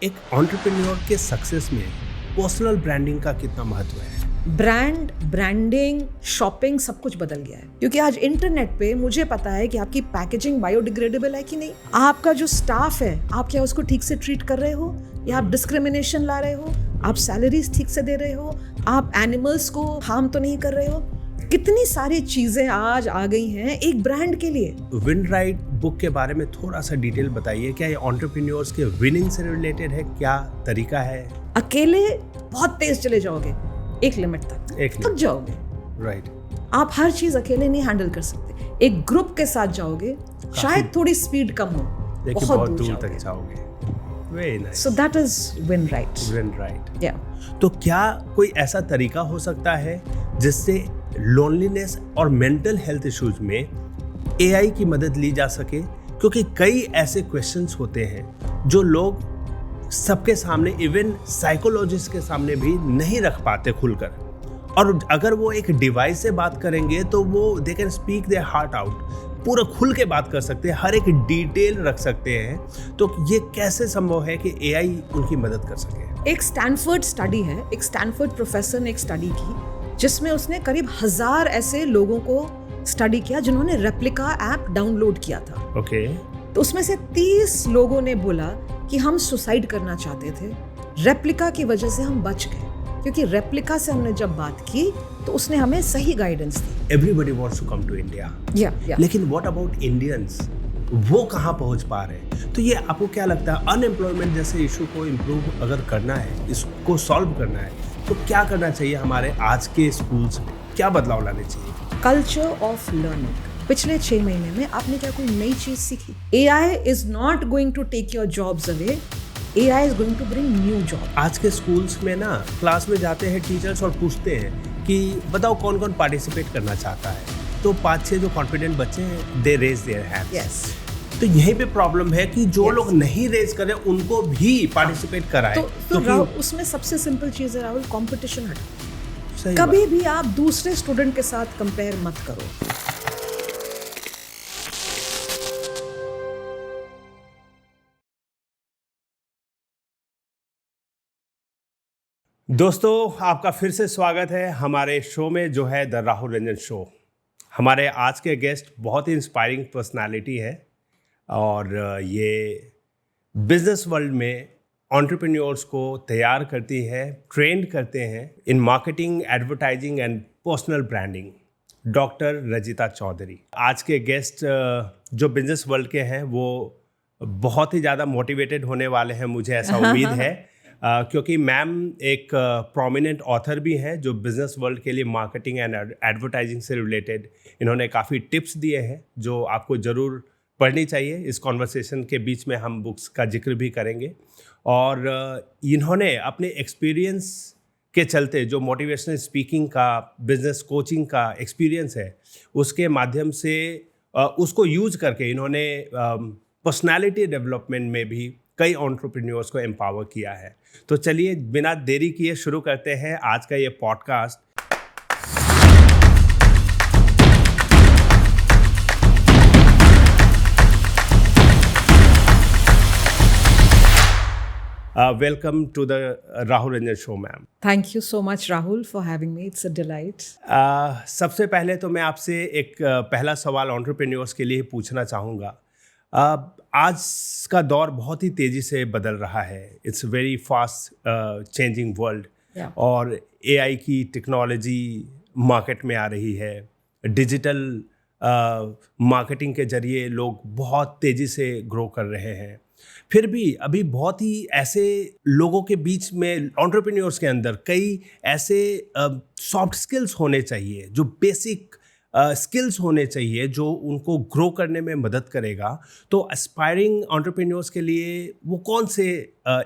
एक एंटरप्रेन्योर के सक्सेस में पर्सनल ब्रांडिंग का कितना महत्व है? ब्रांडिंग, शॉपिंग सब कुछ बदल गया है क्योंकि आज इंटरनेट पे मुझे पता है कि आपकी पैकेजिंग बायोडिग्रेडेबल है कि नहीं, आपका जो स्टाफ है आप क्या उसको ठीक से ट्रीट कर रहे हो या आप डिस्क्रिमिनेशन ला रहे हो, आप सैलरीज ठीक से दे रहे हो, आप एनिमल्स को हार्म तो नहीं कर रहे हो। कितनी सारी चीजें आज आ गई हैं एक ब्रांड के लिए। विन राइट बुक के बारे में थोड़ा सा डिटेल बताइए। क्या ये एंटरप्रेन्योर्स के विनिंग से रिलेटेड है? क्या तरीका है? अकेले बहुत तेज चले जाओगे, एक लिमिट तक थक जाओगे। राइट। आप हर चीज अकेले नहीं हैंडल कर सकते, एक ग्रुप के साथ जाओगे शायद थोड़ी स्पीड कम हो, बहुत दूर तक जाओगे। Very nice. So that is win right. Win right. या तो क्या कोई ऐसा तरीका हो सकता है जिससे लोनलीनेस और मेंटल हेल्थ इश्यूज में एआई की मदद ली जा सके? क्योंकि कई ऐसे क्वेश्चंस होते हैं जो लोग सबके सामने, इवन साइकोलॉजिस्ट के सामने भी नहीं रख पाते खुलकर, और अगर वो एक डिवाइस से बात करेंगे तो वो they can speak their heart out, पूरा खुल के बात कर सकते हैं, हर एक डिटेल रख सकते हैं। तो ये कैसे संभव है कि एआई उनकी मदद कर सके? एक स्टैनफोर्ड स्टडी है, एक स्टैनफोर्ड प्रोफेसर ने एक स्टडी की जिसमें उसने करीब 1000 ऐसे लोगों को स्टडी किया जिन्होंने रेप्लिका ऐप डाउनलोड किया था। ओके। तो उसमें से 30 लोगों ने बोला कि हम सुसाइड करना चाहते थे, रेप्लिका की वजह से हम बच गए, क्योंकि रेप्लिका से हमने जब बात की तो उसने हमें सही गाइडेंस दी। Everybody wants to come to India, लेकिन व्हाट अबाउट इंडियंस? वो कहाँ पहुँच पा रहे हैं? तो ये आपको क्या लगता है, अनएम्प्लॉयमेंट जैसे इशू को इम्प्रूव अगर करना है, इसको सॉल्व करना है, तो क्या करना चाहिए हमारे आज के स्कूल्स में? क्या बदलाव लाने चाहिए? Culture of learning. पिछले 6 महीने में आपने क्या कोई नई चीज सीखी? AI is not going to take your jobs away, AI is going to bring new job. आज के स्कूल्स में ना, क्लास में जाते हैं टीचर्स और पूछते हैं कि बताओ कौन कौन पार्टिसिपेट करना चाहता है, तो 5-6 जो कॉन्फिडेंट बच्चे हैं they raise their hands. Yes. तो यहीं पे प्रॉब्लम है कि जो लोग नहीं रेज कर रहे उनको भी पार्टिसिपेट कराएं। तो राहुल, उसमें सबसे सिंपल चीज है राहुल, कंपटीशन हटाओ। सही कभी भी आप दूसरे स्टूडेंट के साथ कंपेयर मत करो। दोस्तों, आपका फिर से स्वागत है हमारे शो में, जो है द राहुल रंजन शो। हमारे आज के गेस्ट बहुत ही इंस्पायरिंग पर्सनालिटी है और ये बिजनेस वर्ल्ड में एंटरप्रेन्योर्स को तैयार करती है, ट्रेंड करते हैं in marketing, advertising and personal branding. Doctor Rajita Chaudhary आज के गेस्ट जो बिजनेस वर्ल्ड के हैं वो बहुत ही ज़्यादा मोटिवेटेड होने वाले हैं, मुझे ऐसा उम्मीद है। क्योंकि मैम एक प्रोमिनेंट ऑथर भी हैं जो बिजनेस वर्ल्ड के लिए मार्केटिंग एंड एडवर्टाइजिंग से रिलेटेड इन्होंने काफ़ी टिप्स दिए हैं जो आपको ज़रूर पढ़नी चाहिए। इस कॉन्वर्सेशन के बीच में हम बुक्स का जिक्र भी करेंगे और इन्होंने अपने एक्सपीरियंस के चलते जो मोटिवेशनल स्पीकिंग का, बिजनेस कोचिंग का एक्सपीरियंस है, उसके माध्यम से उसको यूज करके इन्होंने पर्सनालिटी डेवलपमेंट में भी कई एंटरप्रेन्योर्स को एम्पावर किया है। तो चलिए बिना देरी किए शुरू करते हैं आज का ये podcast. Welcome to the Rahul Ranjan show, ma'am. Thank you so much, Rahul, for having me. It's a delight. सबसे पहले तो मैं आपसे एक पहला सवाल एंटरप्रेन्योर्स के लिए पूछना चाहूँगा। आज का दौर बहुत ही तेज़ी से बदल रहा है। It's very fast changing world, और एआई की टेक्नोलॉजी मार्केट में आ रही है। डिजिटल मार्केटिंग के जरिए लोग बहुत तेज़ी से ग्रो कर रहे हैं। फिर भी अभी बहुत ही ऐसे लोगों के बीच में, एंटरप्रेन्योर्स के अंदर कई ऐसे सॉफ्ट स्किल्स होने चाहिए, जो बेसिक स्किल्स होने चाहिए जो उनको ग्रो करने में मदद करेगा। तो एस्पायरिंग एंटरप्रेन्योर्स के लिए वो कौन से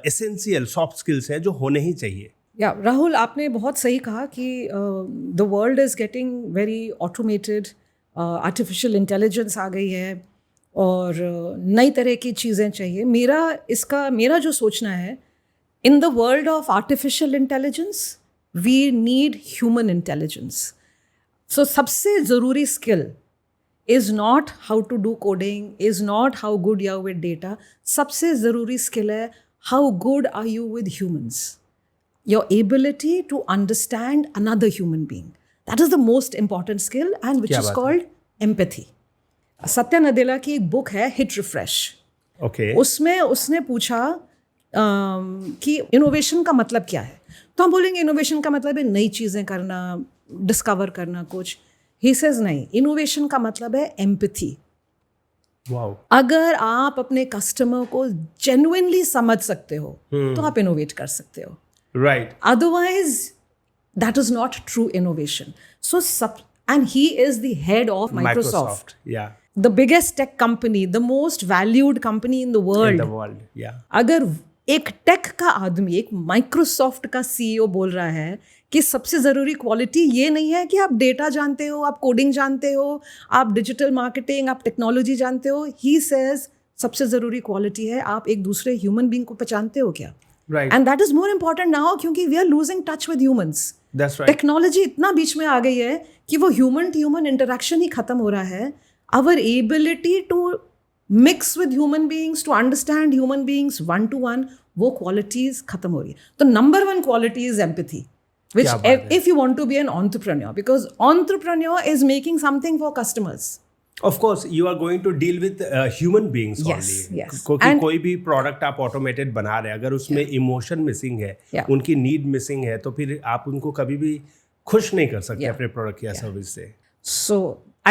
एसेंशियल सॉफ्ट स्किल्स हैं जो होने ही चाहिए? राहुल, आपने बहुत सही कहा कि the world is getting very automated, artificial intelligence आ गई है और नई तरह की चीज़ें चाहिए। मेरा जो सोचना है, in the world of artificial intelligence we need human intelligence. So सबसे ज़रूरी skill is not how to do coding, is not how good you are with data. सबसे ज़रूरी स्किल है how good are you with humans, your ability to understand another human being. That is the most important skill, and which क्या is बात called empathy. Satya Nadella की एक book है hit refresh. Okay. उसमें उसने पूछा कि इनोवेशन का मतलब क्या है. तो हम बोलेंगे इनोवेशन का मतलब है नई चीज़ें करना, डिस्कवर करना कुछ. ही सेज नहीं, इनोवेशन का मतलब है एम्पैथी. वाओ. अगर आप अपने कस्टमर को जेन्युइनली समझ सकते हो तो आप इनोवेट कर सकते हो. Right. Otherwise, that is not true innovation. So, and he is the head of Microsoft. Yeah. The biggest tech company, the most valued company in the world. In the world, yeah. अगर एक take का आदमी, एक Microsoft का CEO बोल रहा है कि सबसे ज़रूरी क्वालिटी ये नहीं है कि आप डेटा जानते हो, आप कोडिंग जानते हो, आप डिजिटल मार्केटिंग, आप टेक्नोलॉजी जानते हो. ही सेज सबसे ज़रूरी क्वालिटी है आप एक दूसरे ह्यूमन बींग को पहचानते हो क्या. Right. And that is more important now क्योंकि we are losing touch with humans. That's right. Technology इतना बीच में आ गई है कि वो ह्यूमन टू ह्यूमन इंटरेक्शन ही खत्म हो रहा है. Our ability to mix with human beings, to understand human beings one to one, वो qualities खत्म हो रही है. तो number one quality is empathy, which if you want to be an entrepreneur, because entrepreneur is making something for customers. Of course, you are going to deal with human beings only. Yes. क्योंकि कोई भी product आप automated बना रहे हैं, अगर उसमें emotion missing है, उनकी नीड मिसिंग है, तो फिर आप उनको कभी भी खुश नहीं कर सकते अपने प्रोडक्ट या सर्विस से. So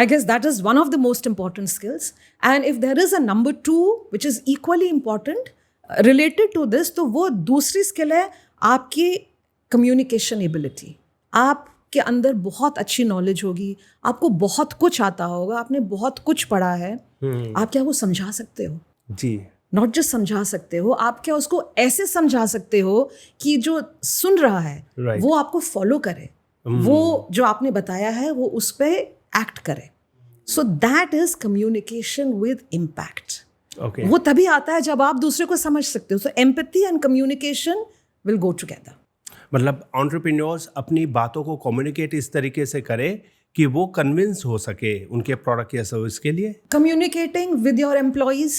I guess that is one of the most important skills. And if there is a number two, which is equally important, related to this, तो वो दूसरी skill है आपकी communication ability. आपके अंदर बहुत अच्छी नॉलेज होगी, आपको बहुत कुछ आता होगा, आपने बहुत कुछ पढ़ा है, आप क्या वो समझा सकते हो. जी. नॉट जस्ट समझा सकते हो, आप क्या उसको ऐसे समझा सकते हो कि जो सुन रहा है वो आपको फॉलो करे, वो जो आपने बताया है वो उस पर एक्ट करे. So that is communication with impact. वो तभी आता है जब आप दूसरे को समझ सकते हो. So empathy and communication will go together. मतलब एंटरप्रेन्योर्स अपनी बातों को कम्युनिकेट इस तरीके से करें कि वो कन्विंस हो सके उनके प्रोडक्ट या सर्विस के लिए. Communicating with your employees,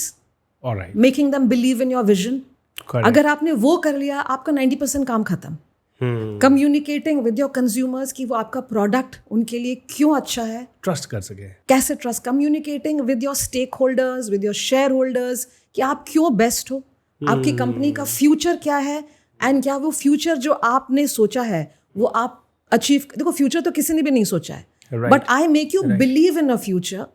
alright, making them believe in your vision. अगर आपने वो कर लिया, आपका 90% काम खत्म. कम्युनिकेटिंग विद योर कंज्यूमर्स कि वो आपका प्रोडक्ट उनके लिए क्यों अच्छा है, ट्रस्ट कर सके, कैसे trust. Communicating with your stakeholders, with your shareholders कि आप क्यों बेस्ट हो, आपकी कंपनी का फ्यूचर क्या है, एंड क्या वो फ्यूचर जो आपने सोचा है वो आप अचीव. देखो फ्यूचर तो किसी ने भी नहीं सोचा है, but I make you believe in a future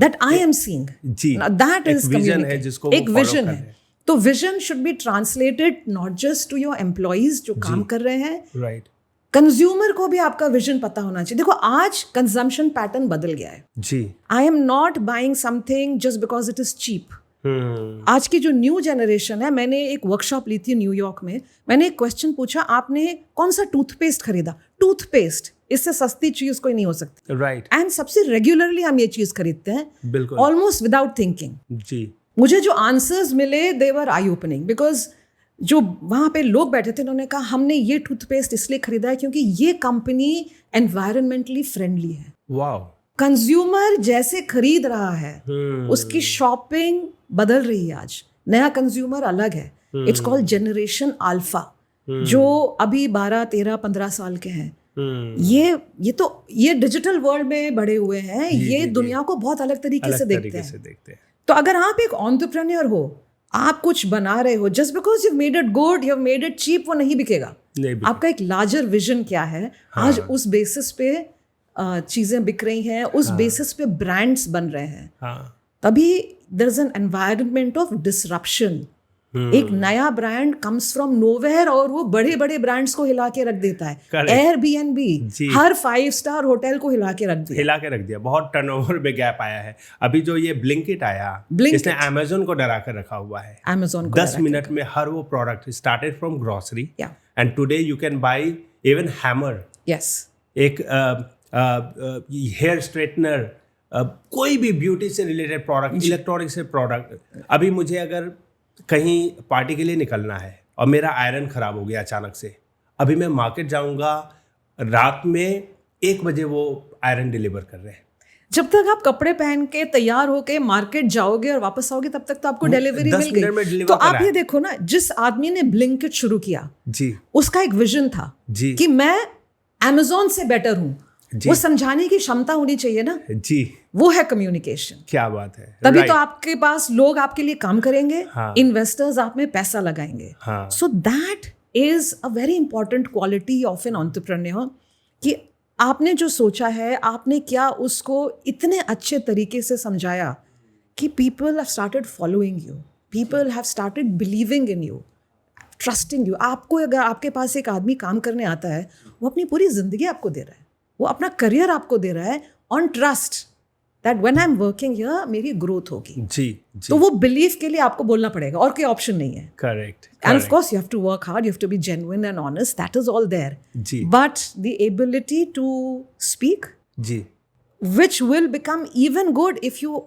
that I am seeing. That is communication. एक विजन है. तो vision should be translated not just to your employees जो काम कर रहे हैं, राइट. कंज्यूमर को भी आपका विजन पता होना चाहिए. देखो आज कंजम्पशन पैटर्न बदल गया है जी. I am not buying something just because it is cheap. आज की जो न्यू जनरेशन है, मैंने एक वर्कशॉप ली थी न्यूयॉर्क में, मैंने एक क्वेश्चन पूछा, आपने कौन सा टूथपेस्ट खरीदा? टूथपेस्ट, इससे सस्ती चीज कोई नहीं हो सकती. राइट. एंड सबसे रेगुलरली हम ये चीज खरीदते हैं, बिल्कुल, ऑलमोस्ट विदाउट थिंकिंग. जी. मुझे जो आंसर्स मिले दे वर आई ओपनिंग, बिकॉज जो वहाँ पे लोग बैठे थे उन्होंने कहा हमने ये टूथपेस्ट इसलिए खरीदा है क्योंकि ये कंपनी एनवायरमेंटली फ्रेंडली है. वाओ. कंज्यूमर जैसे खरीद रहा है उसकी शॉपिंग बदल रही है. आज नया कंज्यूमर अलग है. इट्स कॉल्ड जनरेशन अल्फा, जो अभी 12, 13, 15 साल के हैं. ये डिजिटल वर्ल्ड में बड़े हुए हैं. ये दुनिया को बहुत अलग तरीके से देखते हैं. तो अगर आप एक एंटरप्रेन्योर हो, आप कुछ बना रहे हो, just because you made it good, you made it cheap, वो नहीं बिकेगा. आपका एक लार्जर विजन क्या है, आज उस बेसिस पे चीजें बिक रही हैं, उस बेसिस पे ब्रांड्स बन रहे हैं. तभी there is an environment of disruption. एक नया ब्रांड कम्स फ्रॉम नोवेयर और वो बड़े बड़े ब्रांड्स को हिला के रख देता है. एयरबीएनबी हर 5-स्टार होटल को हिला के रख दिया. बहुत टर्नओवर में गैप आया है. अभी जो ये ब्लिंकिट आया, इसने अमेज़न को डरा कर रखा हुआ है. 10 मिनट में हर वो product started from grocery, and today you can by E one hammer, एक हेयर स्ट्रेटनर, कोई भी ब्यूटी से रिलेटेड प्रोडक्ट, इलेक्ट्रॉनिक से प्रोडक्ट. अभी मुझे अगर कहीं पार्टी के लिए निकलना है और मेरा आयरन ख़राब हो गया अचानक से, अभी मैं मार्केट जाऊंगा, रात में 1 बजे वो आयरन डिलीवर कर रहे हैं. जब तक आप कपड़े पहन के तैयार होके मार्केट जाओगे और वापस आओगे तब तक तो आपको डिलीवरी 10 मिल मिनट में गई। deliver तो करा आप है। ये देखो ना, जिस आदमी ने ब्लिंकिट शुरू किया जी उसका एक विजन था जी कि मैं Amazon से बेटर हूं। जी। वो समझाने की क्षमता होनी चाहिए ना, जी, वो है कम्युनिकेशन। क्या बात है। तभी Right. तो आपके पास लोग आपके लिए काम करेंगे, हाँ। इन्वेस्टर्स आप में पैसा लगाएंगे। हाँ। So that is a very important quality of an entrepreneur कि आपने जो सोचा है, आपने क्या उसको इतने अच्छे तरीके से समझाया कि people have started following you, people have started believing in you, trusting you. आपको अगर आपके पास एक आदमी काम करने आता है, वो अपनी पूरी जिंदगी आपको दे रहा है, वो अपना करियर आपको दे रहा है on trust that when I am working here मेरी ग्रोथ होगी। जी जी, तो वो बिलीव के लिए आपको बोलना पड़ेगा, और कोई ऑप्शन नहीं है। Correct. And of course, you have to work hard, you have to be genuine and honest, that is all there. जी But the ability to speak, जी which will become even good if you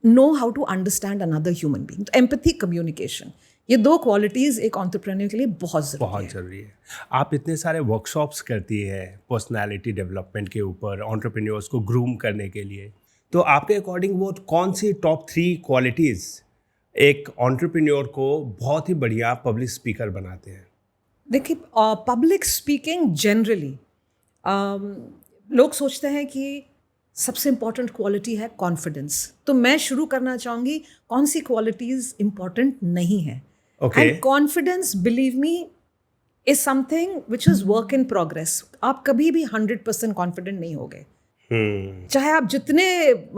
know how to understand another human being. तो empathy, communication, ये दो qualities एक entrepreneur के लिए बहुत ज़रूरी बहुत है। ज़रूरी है। आप इतने सारे वर्कशॉप्स करती है पर्सनालिटी डेवलपमेंट के ऊपर, एंटरप्रेन्योर्स को ग्रूम करने के लिए, तो आपके अकॉर्डिंग वो कौन सी टॉप 3 क्वालिटीज़ एक एंटरप्रेन्योर को बहुत ही बढ़िया पब्लिक स्पीकर बनाते हैं? देखिए, पब्लिक स्पीकिंग जनरली लोग सोचते हैं कि सबसे इम्पॉर्टेंट क्वालिटी है कॉन्फिडेंस। तो मैं शुरू करना चाहूँगी कौन सी क्वालिटीज़ इम्पॉर्टेंट नहीं है। Okay. And confidence, believe me, is something which is work in progress. आप कभी भी 100% कॉन्फिडेंट नहीं होगे, चाहे आप जितने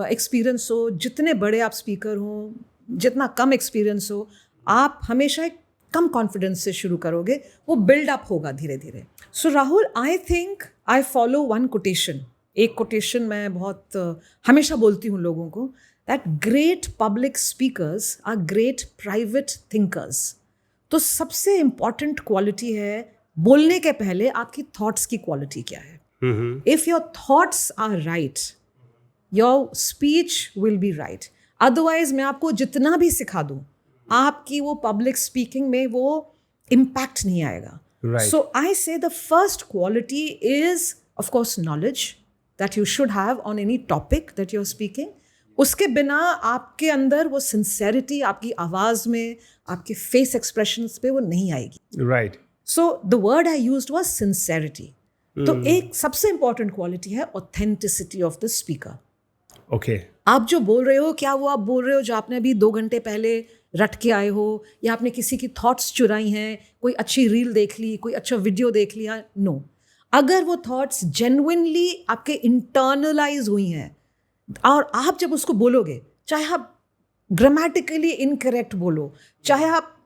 एक्सपीरियंस हो, जितने बड़े आप स्पीकर हो, जितना कम एक्सपीरियंस हो, आप हमेशा एक कम कॉन्फिडेंस से शुरू करोगे, वो बिल्ड अप होगा धीरे धीरे। So Rahul, I think I follow one quotation. एक कोटेशन मैं बहुत हमेशा बोलती हूँ लोगों को, that great public speakers are great private thinkers. तो सबसे इम्पॉर्टेंट क्वालिटी है बोलने के पहले आपकी थॉट्स की क्वालिटी क्या है। If your thoughts are right, your speech will be right. Otherwise, मैं आपको जितना भी सिखा दूँ, आपकी वो पब्लिक स्पीकिंग में वो इम्पैक्ट नहीं आएगा। Right. So I say the first quality is, of course, knowledge that you should have on any topic that you're speaking. उसके बिना आपके अंदर वो सिंसेरिटी आपकी आवाज़ में, आपके फेस एक्सप्रेशंस पे वो नहीं आएगी। Right. So the word I used was sincerity. तो एक सबसे इंपॉर्टेंट क्वालिटी है authenticity of the speaker. Okay. आप जो बोल रहे हो, क्या वो आप बोल रहे हो जो आपने अभी 2 घंटे पहले रट के आए हो, या आपने किसी की थॉट्स चुराई हैं, कोई अच्छी रील देख ली, कोई अच्छा वीडियो देख लिया? नो। अगर वो थॉट्स जेन्युइनली आपके इंटरनलाइज हुई हैं, और आप जब उसको बोलोगे, चाहे आप ग्रामेटिकली इनकरेक्ट बोलो, चाहे आप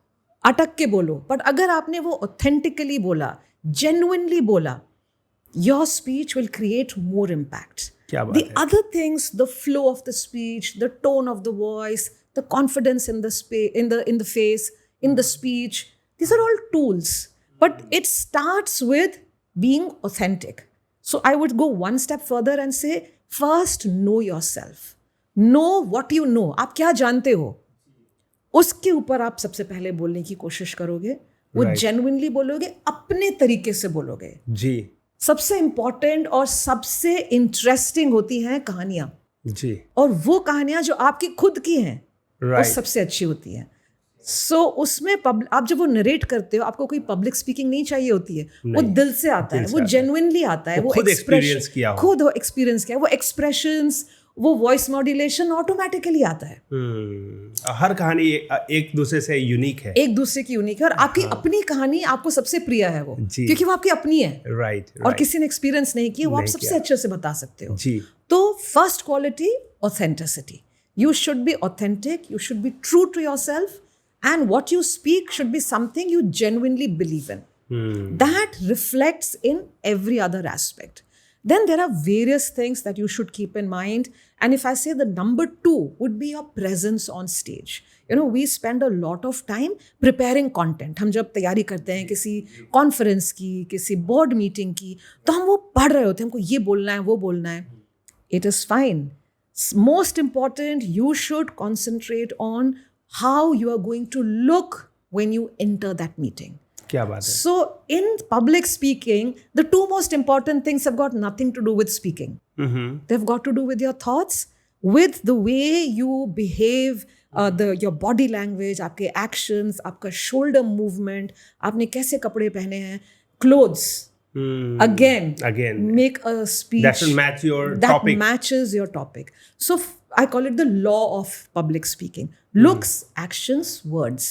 अटक के बोलो, बट अगर आपने वो ऑथेंटिकली बोला, जेन्युइनली बोला, your speech will create more impact. क्या बात The है? other things, the flow of the speech, the tone of the voice, the confidence in the in the face, in the speech, these are all tools. But it starts with being authentic. So I would go one step further and say, first know yourself. Know what you know. आप क्या जानते हो? उसके ऊपर आप सबसे पहले बोलने की कोशिश करोगे, वो Right. genuinely बोलोगे, अपने तरीके से बोलोगे। जी सबसे इंपॉर्टेंट और सबसे इंटरेस्टिंग होती हैं कहानियां, जी। और वो कहानियां जो आपकी खुद की हैं, वो राइट। सबसे अच्छी होती हैं। सो उसमें आप जब वो नरेट करते हो, आपको कोई पब्लिक स्पीकिंग नहीं चाहिए होती है, वो दिल से आता है, दिल से वो आता है। जेन्युइनली आता है, वो वो खुद experience किया हो। खुद एक्सपीरियंस किया, वो एक्सप्रेशंस, वो वॉइस मॉड्यूलेशन ऑटोमेटिकली आता है। हर कहानी एक दूसरे से यूनिक है। एक दूसरे की यूनिक है, और आपकी अपनी कहानी आपको सबसे प्रिय है वो, जी। क्योंकि वो आपकी अपनी है, राइट। और किसी ने एक्सपीरियंस नहीं किया, वो आप नहीं सबसे किया। अच्छे से बता सकते हो। जी। तो first quality, authenticity. You should be authentic, you should be true to yourself, and what you speak should be something you genuinely believe in. That reflects in every other aspect. Then there are various things that you should keep in mind, and if I say the number 2 would be your presence on stage. You know, we spend a lot of time preparing content. हम जब तैयारी करते हैं किसी conference की, किसी board meeting की, तो हम वो पढ़ रहे होते हैं, हमको ये बोलना है, वो बोलना है. It is fine. Most important, you should concentrate on how you are going to look when you enter that meeting. क्या बात है. So in public speaking, the two most important things have got nothing to do with speaking. They've got to do with your thoughts, with the way you behave, your body language, आपके actions, आपका shoulder movement, आपने कैसे कपड़े पहने हैं, clothes. Again, make a speech that should match your that topic. matches your topic. So I call it the law of public speaking. Looks, actions, words.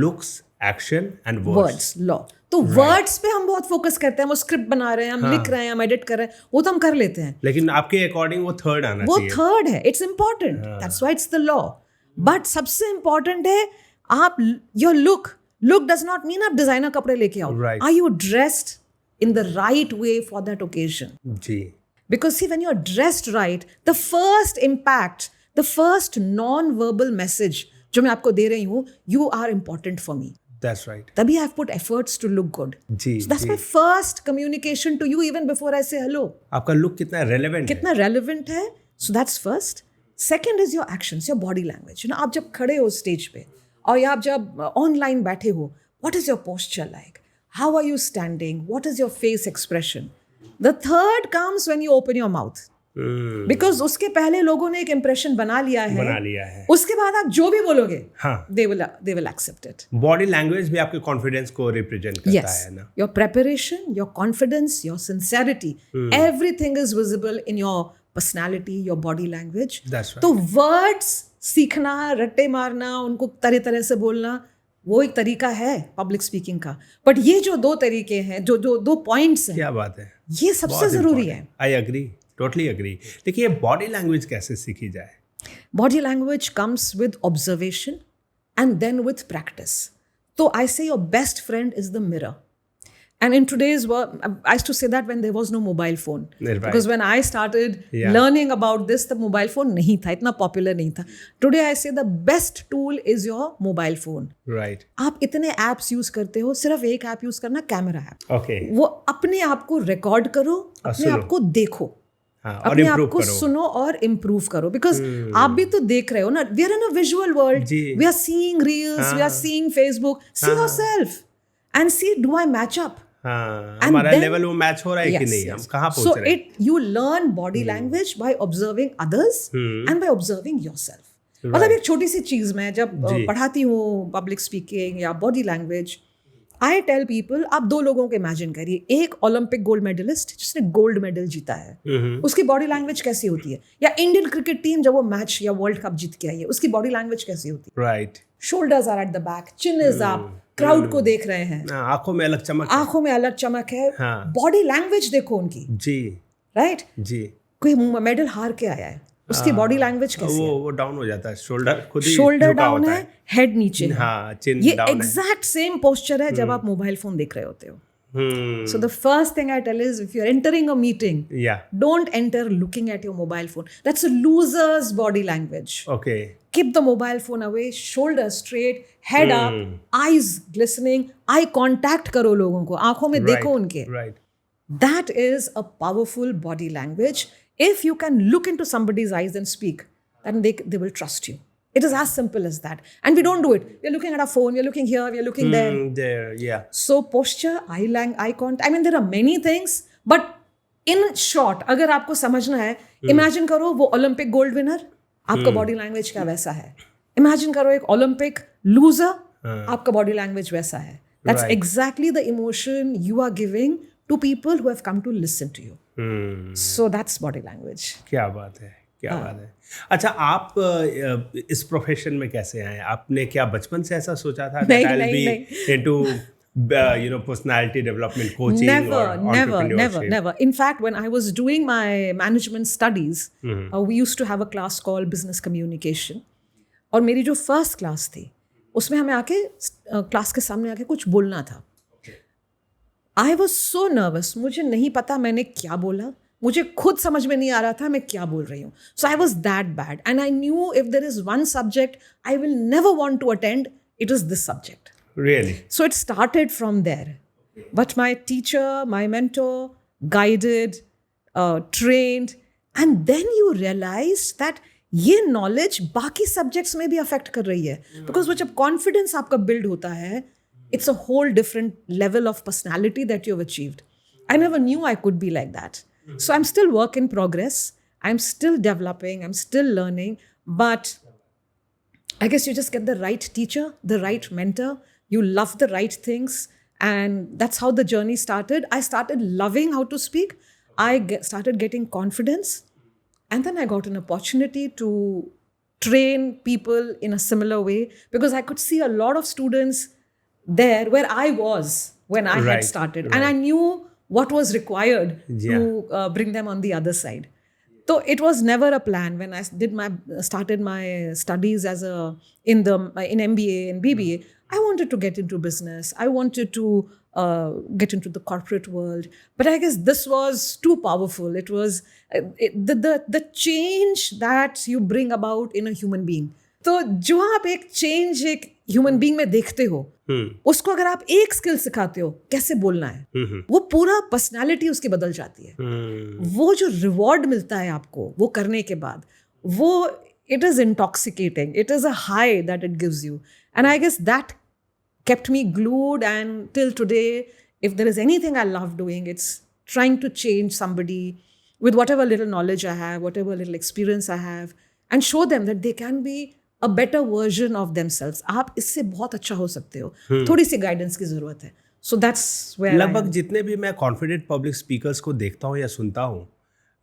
Looks, action and words. law. तो words पे हम बहुत focus करते हैं, हम script बना रहे हैं, हम लिख रहे हैं, हम एडिट कर रहे हैं, वो तो हम कर लेते हैं. लेकिन आपके अकॉर्डिंग वो थर्ड आना वो चाहिए. थर्ड है. It's important. That's why it's the law. But सबसे इम्पॉर्टेंट है आप your look does not mean आप डिजाइनर कपड़े लेके आओ. Right. Are you dressed in the right way for that occasion? जी. Because see, when you're dressed right, the first impact, the first non-verbal message जो मैं आपको दे रही हूँ, you are important for me. That's right. तभी I've put efforts to look good. जी. So that's my first communication to you even before I say hello. आपका look कितना relevant है. कितना relevant है. So that's first. Second is your actions, your body language. You know, आप जब खड़े हो स्टेज पे और या आप जब ऑनलाइन बैठे हो, what is your posture like? How are you standing? What is your face expression? The third comes when you open your mouth. Because उसके पहले लोगों ने एक impression बना लिया है. उसके बाद आप जो भी बोलोगे, they will accept it. Body language भी आपके confidence को represent करता है ना. Your preparation, your confidence, your sincerity, everything is visible in your personality, your body language. That's right. तो words सीखना, रट्टे मारना, उनको तरह तरह से बोलना, वो एक तरीका है पब्लिक स्पीकिंग का. बट ये जो दो तरीके हैं, जो दो पॉइंट्स हैं, क्या बात है, ये सबसे जरूरी है. I agree, totally agree. देखिए बॉडी लैंग्वेज कैसे सीखी जाए? Body language comes with observation and then with practice. तो I say your best friend is the mirror. And in today's world, I used to say that when there was no mobile phone. Right. Because when I started learning about this, the mobile phone नहीं था, इतना popular नहीं था. Today I say the best tool is your mobile phone. Right. आप इतने apps use करते हो, सिर्फ एक app use करना, कैमरा ऐप. Okay. वो अपने आप को रिकॉर्ड करो, अपने आप को देखो, अपने आप को सुनो और इम्प्रूव करो. बिकॉज आप भी तो देख रहे हो ना, we are in a visual world, we are seeing reels, we are seeing Facebook. See yourself and see do I match up. हमारा लेवल वो मैच हो रहा है कि नहीं, हम कहाँ पहुंच रहे हैं. So you learn body language by observing others and by observing yourself. मतलब एक छोटी सी चीज मैं जब पढ़ाती हूँ पब्लिक स्पीकिंग या body language, I tell people, आप दो लोगों को इमेजिन करिए. एक ओलंपिक गोल्ड मेडलिस्ट जिसने गोल्ड मेडल जीता है, उसकी बॉडी लैंग्वेज कैसी होती है? या इंडियन क्रिकेट टीम जब वो मैच या वर्ल्ड कप जीत के आई है, उसकी बॉडी लैंग्वेज कैसी होती है? Right. Shoulders are at the back, chin is up, crowd को देख रहे हैं, आंखों में अलग चमक, आंखों में अलग चमक है. बॉडी लैंग्वेज देखो उनकी. जी. राइट. जी. कोई मेडल हार के आया है, उसकी बॉडी लैंग्वेज कैसी है? वो डाउन हो जाता है, शोल्डर खुद ही शोल्डर डाउन है, हेड नीचे है. चिन ये डाउन है. एग्जैक्ट सेम पोस्चर है जब आप मोबाइल फोन देख रहे होते हो. So the first thing I tell is, if you're entering a meeting, don't enter looking at your mobile phone. That's a loser's body language. Okay. Keep the mobile phone away, shoulders straight, head up, eyes glistening, eye contact करो लोगों को, आंखों में देखो उनके. Right. That is a powerful body language. If you can look into somebody's eyes and speak, then they will trust you. It is as simple as that. And we don't do it. We're looking at our phone, we're looking here, we're looking there. There, yeah. So posture, eye contact, I mean there are many things, but in short, अगर आपको समझना है, imagine करो वो Olympic gold winner, आपका body language क्या वैसा है. Imagine करो एक ओलंपिक लूजर, आपका बॉडी लैंग्वेज वैसा है. That's exactly the emotion you are giving to people who have come to listen to you. So that's body language. क्या बात है, क्या बात है. अच्छा, आप इस प्रोफेशन में कैसे आए? आपने क्या बचपन से ऐसा सोचा था that I'll be into personality development coaching? Never. In fact, when I was doing my management studies, we used to have a class called business communication. और मेरी जो फर्स्ट क्लास थी, उसमें हमें आके क्लास के सामने आके कुछ बोलना था. I was so nervous. मुझे नहीं पता मैंने क्या बोला, मुझे खुद समझ में नहीं आ रहा था मैं क्या बोल रही हूँ. So I was that bad. And I knew if there is one subject I will never want to attend, it is this subject. Really? So it started from there. But my teacher, my mentor guided, trained, and then you realized that ये knowledge बाकी subjects में भी affect कर रही है. Because वो जब confidence आपका build होता है, it's a whole different level of personality that you've achieved. I never knew I could be like that. So I'm still work in progress. I'm still developing. I'm still learning. But I guess you just get the right teacher, the right mentor. You love the right things. And that's how the journey started. I started loving how to speak. Started getting confidence. And then I got an opportunity to train people in a similar way because I could see a lot of students there where I was when I had started. And I knew what was required to bring them on the other side. So it was never a plan when I started my studies in MBA and BBA. I wanted to get into business. I wanted to get into the corporate world. But I guess this was too powerful. It was the change that you bring about in a human being. तो जो आप एक change एक human being में देखते हो उसको अगर आप एक स्किल सिखाते हो कैसे बोलना है वो पूरा पर्सनालिटी उसकी बदल जाती है वो जो रिवॉर्ड मिलता है आपको वो करने के बाद वो it is intoxicating it is a high that it gives you and I guess that kept me glued, and till today if there is anything I love doing it's trying to change somebody with whatever little knowledge I have, whatever little experience I have, and show them that they can be a better version of themselves. आप इससे बहुत अच्छा हो सकते हो थोड़ी सी guidance की जरूरत है. So that's where लगभग जितने भी मैं कॉन्फिडेंट पब्लिक स्पीकर्स को देखता हूँ या सुनता हूँ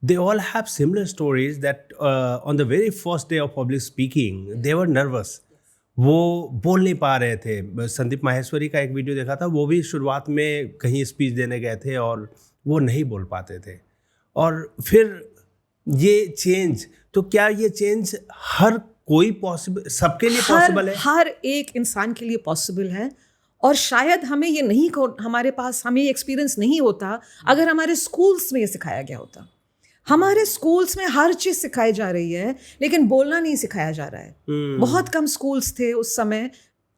they all have similar stories that on the very first day of public speaking they were nervous. वो बोल नहीं पा रहे थे. संदीप माहेश्वरी का एक वीडियो देखा था, वो भी शुरुआत में कहीं स्पीच देने गए थे और वो नहीं बोल पाते थे. और फिर ये चेंज, तो क्या ये चेंज हर कोई पॉसिबल, सबके लिए पॉसिबल है? हर एक इंसान के लिए पॉसिबल है. और शायद हमें ये नहीं, हमारे पास हमें ये एक्सपीरियंस नहीं होता अगर हमारे स्कूल्स में ये सिखाया गया होता. हमारे स्कूल्स में हर चीज़ सिखाई जा रही है लेकिन बोलना नहीं सिखाया जा रहा है. बहुत कम स्कूल्स थे उस समय.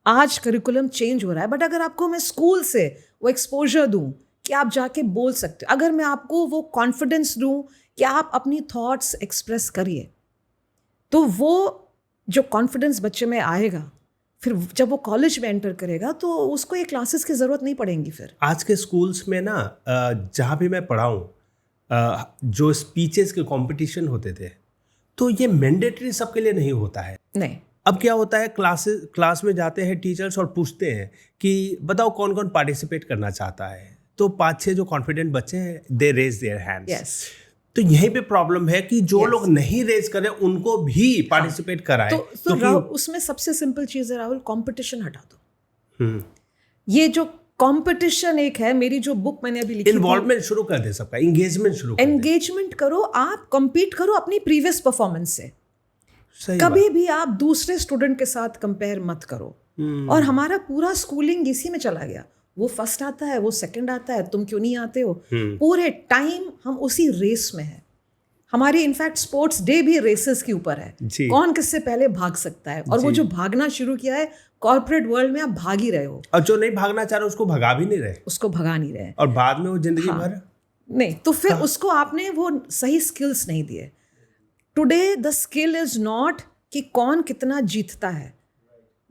आज करिकुलम चेंज हो रहा है, बट अगर आपको मैं स्कूल से वो एक्सपोजर दूं कि आप जाके बोल सकते हो, अगर मैं आपको वो कॉन्फिडेंस दूं कि आप अपनी थॉट्स एक्सप्रेस करिए, तो वो जो कॉन्फिडेंस बच्चे में आएगा, फिर जब वो कॉलेज में एंटर करेगा तो उसको ये क्लासेस की ज़रूरत नहीं पड़ेंगी. फिर आज के स्कूल्स में ना जहाँ भी मैं पढ़ा हूँ, जो स्पीचेस के कंपटीशन होते थे, तो ये मैंडेटरी सबके लिए नहीं होता है. नहीं. अब क्या होता है, क्लास में जाते हैं टीचर्स और पूछते हैं कि बताओ कौन कौन पार्टिसिपेट करना चाहता है. तो 5-6 जो कॉन्फिडेंट बच्चे हैं दे रेज देयर हैंड्स. तो यहीं पे प्रॉब्लम है कि जो लोग नहीं रेज करें उनको भी पार्टिसिपेट कराएं. तो राहुल, उसमें सबसे सिंपल चीज़ है राहुल, कंपटीशन हटा दो. ये जो कंपटीशन एक है, मेरी जो बुक मैंने अभी लिखी, इन्वॉल्वमेंट शुरू कर दे सबका, एंगेजमेंट शुरू कर दे. एंगेजमेंट करो, आप compete करो अपनी प्रीवियस परफॉर्मेंस से. कभी भी आप दूसरे स्टूडेंट के साथ कंपेयर मत करो. और हमारा पूरा स्कूलिंग इसी में चला गया. वो फर्स्ट आता है, वो सेकंड आता है, तुम क्यों नहीं आते हो. पूरे टाइम हम उसी रेस में हैं. हमारी इनफैक्ट स्पोर्ट्स डे भी रेसेस के ऊपर है, कौन किससे पहले भाग सकता है. और वो जो भागना शुरू किया है कॉर्पोरेट वर्ल्ड में, आप भाग ही रहे हो. और जो नहीं भागना चाह रहे उसको भगा भी नहीं रहे, उसको भगा नहीं रहे. और बाद में वो जिंदगी भर नहीं, तो फिर उसको आपने वो सही स्किल्स नहीं दिए. Today the skill is not कि कौन कितना जीतता है,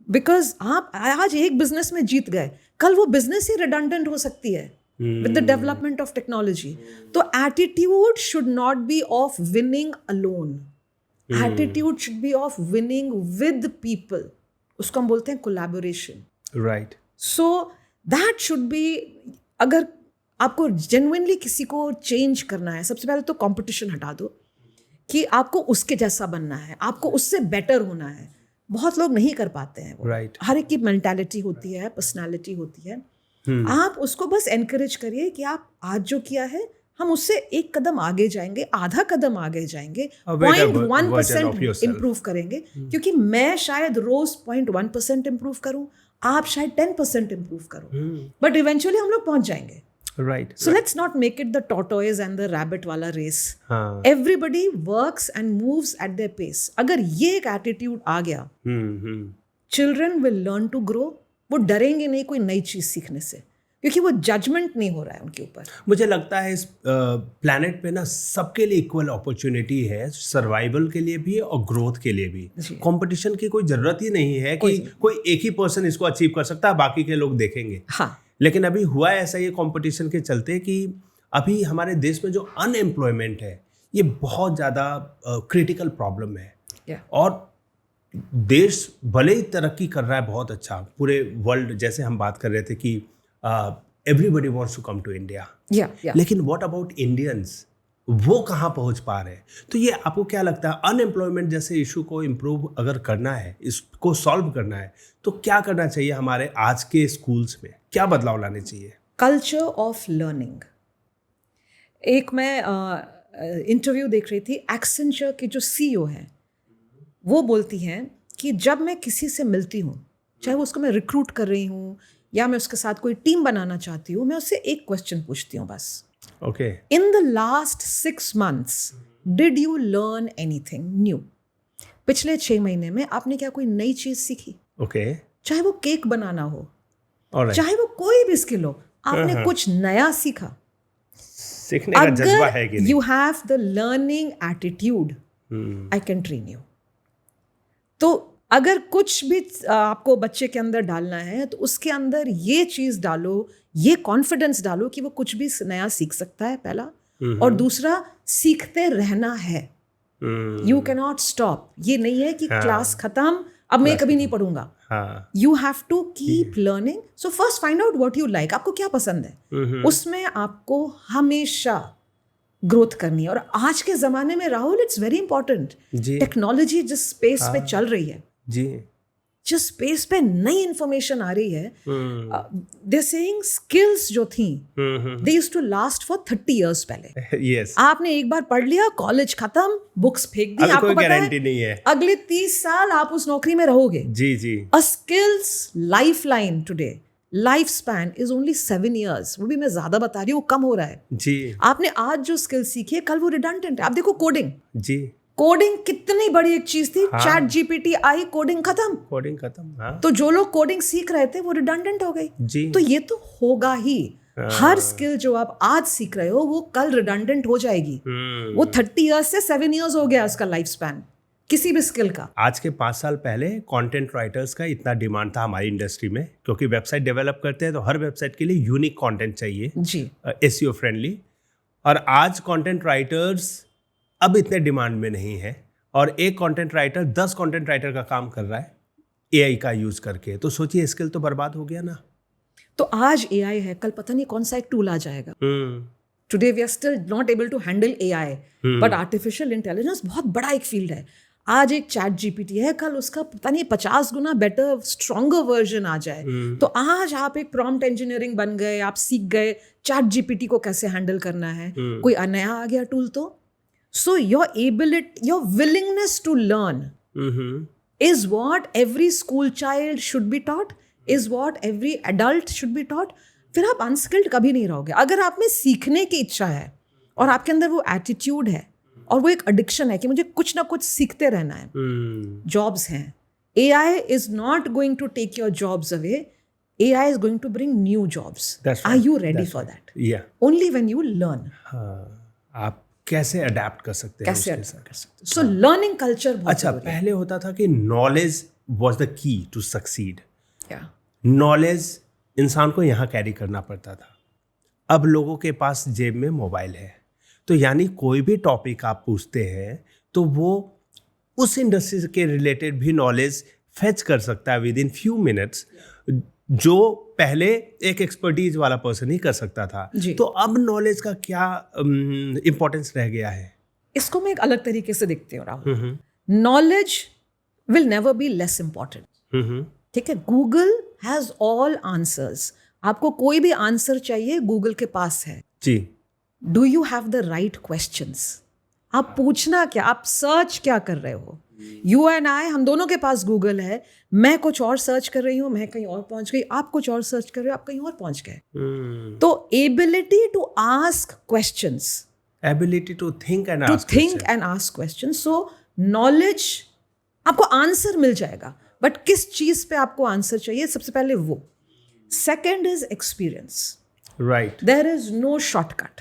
बिकॉज आप आज एक बिजनेस में जीत गए, कल वो बिजनेस ही रिडंडेंट हो सकती है with the development of technology. तो attitude should not be of winning alone. Attitude should be of winning with people. उसको हम बोलते हैं collaboration. Right. So that should be, अगर आपको genuinely किसी को change करना है, सबसे पहले तो competition हटा दो कि आपको उसके जैसा बनना है, आपको उससे better होना है. बहुत लोग नहीं कर पाते हैं वो. Right. हर एक की mentality होती है, personality होती है. आप उसको बस एनकरेज करिए कि आप आज जो किया है हम उससे एक कदम आगे जाएंगे, आधा कदम आगे जाएंगे, 0.1% इम्प्रूव करेंगे. क्योंकि मैं शायद रोज 0.1% इम्प्रूव करूं, आप शायद 10% इम्प्रूव करो, बट इवेंचुअली हम लोग पहुंच जाएंगे. Right. So let's not make it the tortoise and the rabbit वाला race. Everybody works and moves at their pace. अगर ये एक एटीट्यूड आ गया, children will learn to grow. वो डरेंगे नहीं कोई नई चीज़ सीखने से. क्योंकि वो जजमेंट नहीं हो रहा है उनके ऊपर। मुझे लगता है इस प्लैनेट पे ना सबके लिए इक्वल अपॉर्चुनिटी है, सर्वाइवल के लिए भी और ग्रोथ के लिए भी। कंपटीशन की कोई ज़रूरत ही नहीं है कि कोई एक ही पर्सन इसको अचीव कर सकता है, बाकी के लोग देखेंगे। हाँ, लेकिन अभी हुआ ऐसा ये कंपटीशन के चलते कि अभी हमारे देश में जो अनएम्प्लॉयमेंट है ये बहुत ज़्यादा क्रिटिकल प्रॉब्लम है। और देश भले ही तरक्की कर रहा है बहुत अच्छा, पूरे वर्ल्ड, जैसे हम बात कर रहे थे कि everybody wants to come to India, लेकिन व्हाट अबाउट इंडियंस, वो कहाँ पहुँच पा रहे हैं? तो ये आपको क्या लगता है, अनएम्प्लॉयमेंट जैसे इशू को इम्प्रूव अगर करना है, इसको सॉल्व करना है, तो क्या करना चाहिए हमारे आज के स्कूल्स में, क्या बदलाव लाने चाहिए? Culture of learning. एक मैं इंटरव्यू देख रही थी, एक्सेंचर की जो सीईओ है वो बोलती हैं कि जब मैं किसी से मिलती हूँ, चाहे वो उसको मैं रिक्रूट कर रही हूँ या मैं उसके साथ कोई टीम बनाना चाहती हूँ, मैं उससे एक क्वेश्चन पूछती हूँ बस। Okay, in the last 6 months did you learn anything new? पिछले 6 महीने में आपने क्या कोई नई चीज सीखी? ओके, चाहे वो केक बनाना हो, alright, चाहे वो कोई भी स्किल हो, आपने कुछ नया सीखा। सीखने का जज्बा है कि नहीं? You have the learning attitude, I can train you. तो अगर कुछ भी आपको बच्चे के अंदर डालना है तो उसके अंदर ये चीज़ डालो, ये कॉन्फिडेंस डालो कि वो कुछ भी नया सीख सकता है, पहला। और दूसरा, सीखते रहना है। You can not stop. ये नहीं है कि क्लास खत्म, अब मैं कभी नहीं पढ़ूंगा। You have to keep learning. So first find out what you like, आपको क्या पसंद है, उसमें आपको हमेशा ग्रोथ करनी है। और आज के ज़माने में Rahul, it's very important, technology जिस स्पेस पे चल रही है जी, जिस स्पेस पे नई इंफॉर्मेशन आ रही है, दे सेइंग स्किल्स जो थी they used to last for 30 years पहले। yes. आपने एक बार पढ़ लिया, कॉलेज खत्म, बुक्स फेंक दी, आपको पता है नहीं है अगले 30 साल आप उस नौकरी में रहोगे। जी जी। A skills lifeline today, life span is only 7 years। वो भी मैं ज्यादा बता रही हूँ, कम हो रहा है जी। आपने आज जो स्किल सीखी है, कल वो रिडंडेंट है। आप देखो कोडिंग जी, कोडिंग कितनी बड़ी एक चीज थी। चैट जीपीटी आई, कोडिंग खत्म। हाँ। तो जो लोग कोडिंग सीख रहे थे वो रिडंडेंट हो गई जी। तो ये तो होगा ही। हर स्किल जो आप आज सीख रहे हो वो कल रिडंडेंट हो जाएगी। वो 30 years से 7 years हो गया उसका लाइफ स्पैन किसी भी स्किल का। आज के 5 साल पहले कंटेंट राइटर्स का इतना डिमांड था हमारी इंडस्ट्री में, क्योंकि वेबसाइट डेवलप करते हैं तो हर वेबसाइट के लिए यूनिक कंटेंट चाहिए जी, एसईओ फ्रेंडली। और आज कंटेंट राइटर्स अब इतने डिमांड में नहीं है, और एक कंटेंट राइटर 10 कंटेंट राइटर का काम कर रहा है एआई का यूज करके। तो सोचिए, स्किल तो बर्बाद हो गया ना। तो आज एआई है, कल पता नहीं कौन सा एक टूल आ जाएगा। Today we are still not able to handle AI, but artificial intelligence बहुत बड़ा एक फील्ड है। आज एक चैट जीपीटी है, कल उसका पता नहीं 50 गुना बेटर स्ट्रॉन्गर वर्जन आ जाए। तो आज आप एक प्रॉम्प्ट इंजीनियरिंग बन गए, आप सीख गए चैट जीपीटी को कैसे हैंडल करना है। कोई नया आ गया टूल तो। So your ability, your willingness to learn is what every school child should be taught, is what every adult should be taught. फिर आप अनस्किल्ड कभी नहीं रहोगे। अगर आप में सीखने की इच्छा है और आपके अंदर वो एटीट्यूड है और वो एक एडिक्शन है कि मुझे कुछ ना कुछ सीखते रहना है। जॉब्स हैं, AI is not going to take your jobs away. AI is going to bring new jobs. Are you ready for that? Yeah. Only when you learn. आप कैसे अडेप्ट कर सकते हैं, कैसे अडेप्ट कर सकते हैं। सो लर्निंग कल्चर बहुत अच्छा, पहले होता था कि knowledge was the key to succeed. Yeah. Knowledge इंसान को यहाँ कैरी करना पड़ता था। अब लोगों के पास जेब में मोबाइल है, तो यानी कोई भी टॉपिक आप पूछते हैं तो वो उस इंडस्ट्री के रिलेटेड भी नॉलेज फेच कर सकता है विद इन फ्यू मिनट्स, जो पहले एक एक्सपर्टीज वाला पर्सन ही कर सकता था। तो अब नॉलेज का क्या इम्पोर्टेंस रह गया है? इसको मैं एक अलग तरीके से देखती हूँ Rahul. Knowledge will never be less important. ठीक है, गूगल हैज ऑल आंसर्स। आपको कोई भी आंसर चाहिए, गूगल के पास है जी। Do you have the right questions? आप पूछना क्या, आप सर्च क्या कर रहे हो? यू एंड आई, हम दोनों के पास गूगल है। मैं कुछ और सर्च कर रही हूँ, मैं कहीं और पहुंच गई, आप कुछ और सर्च कर रहे हो, आप कहीं और पहुंच गए। तो ability to ask questions, ability to think and ask questions. So knowledge, आपको आंसर मिल जाएगा, बट किस चीज पे आपको आंसर चाहिए, सबसे पहले वो। Second is experience. Right. There is no shortcut.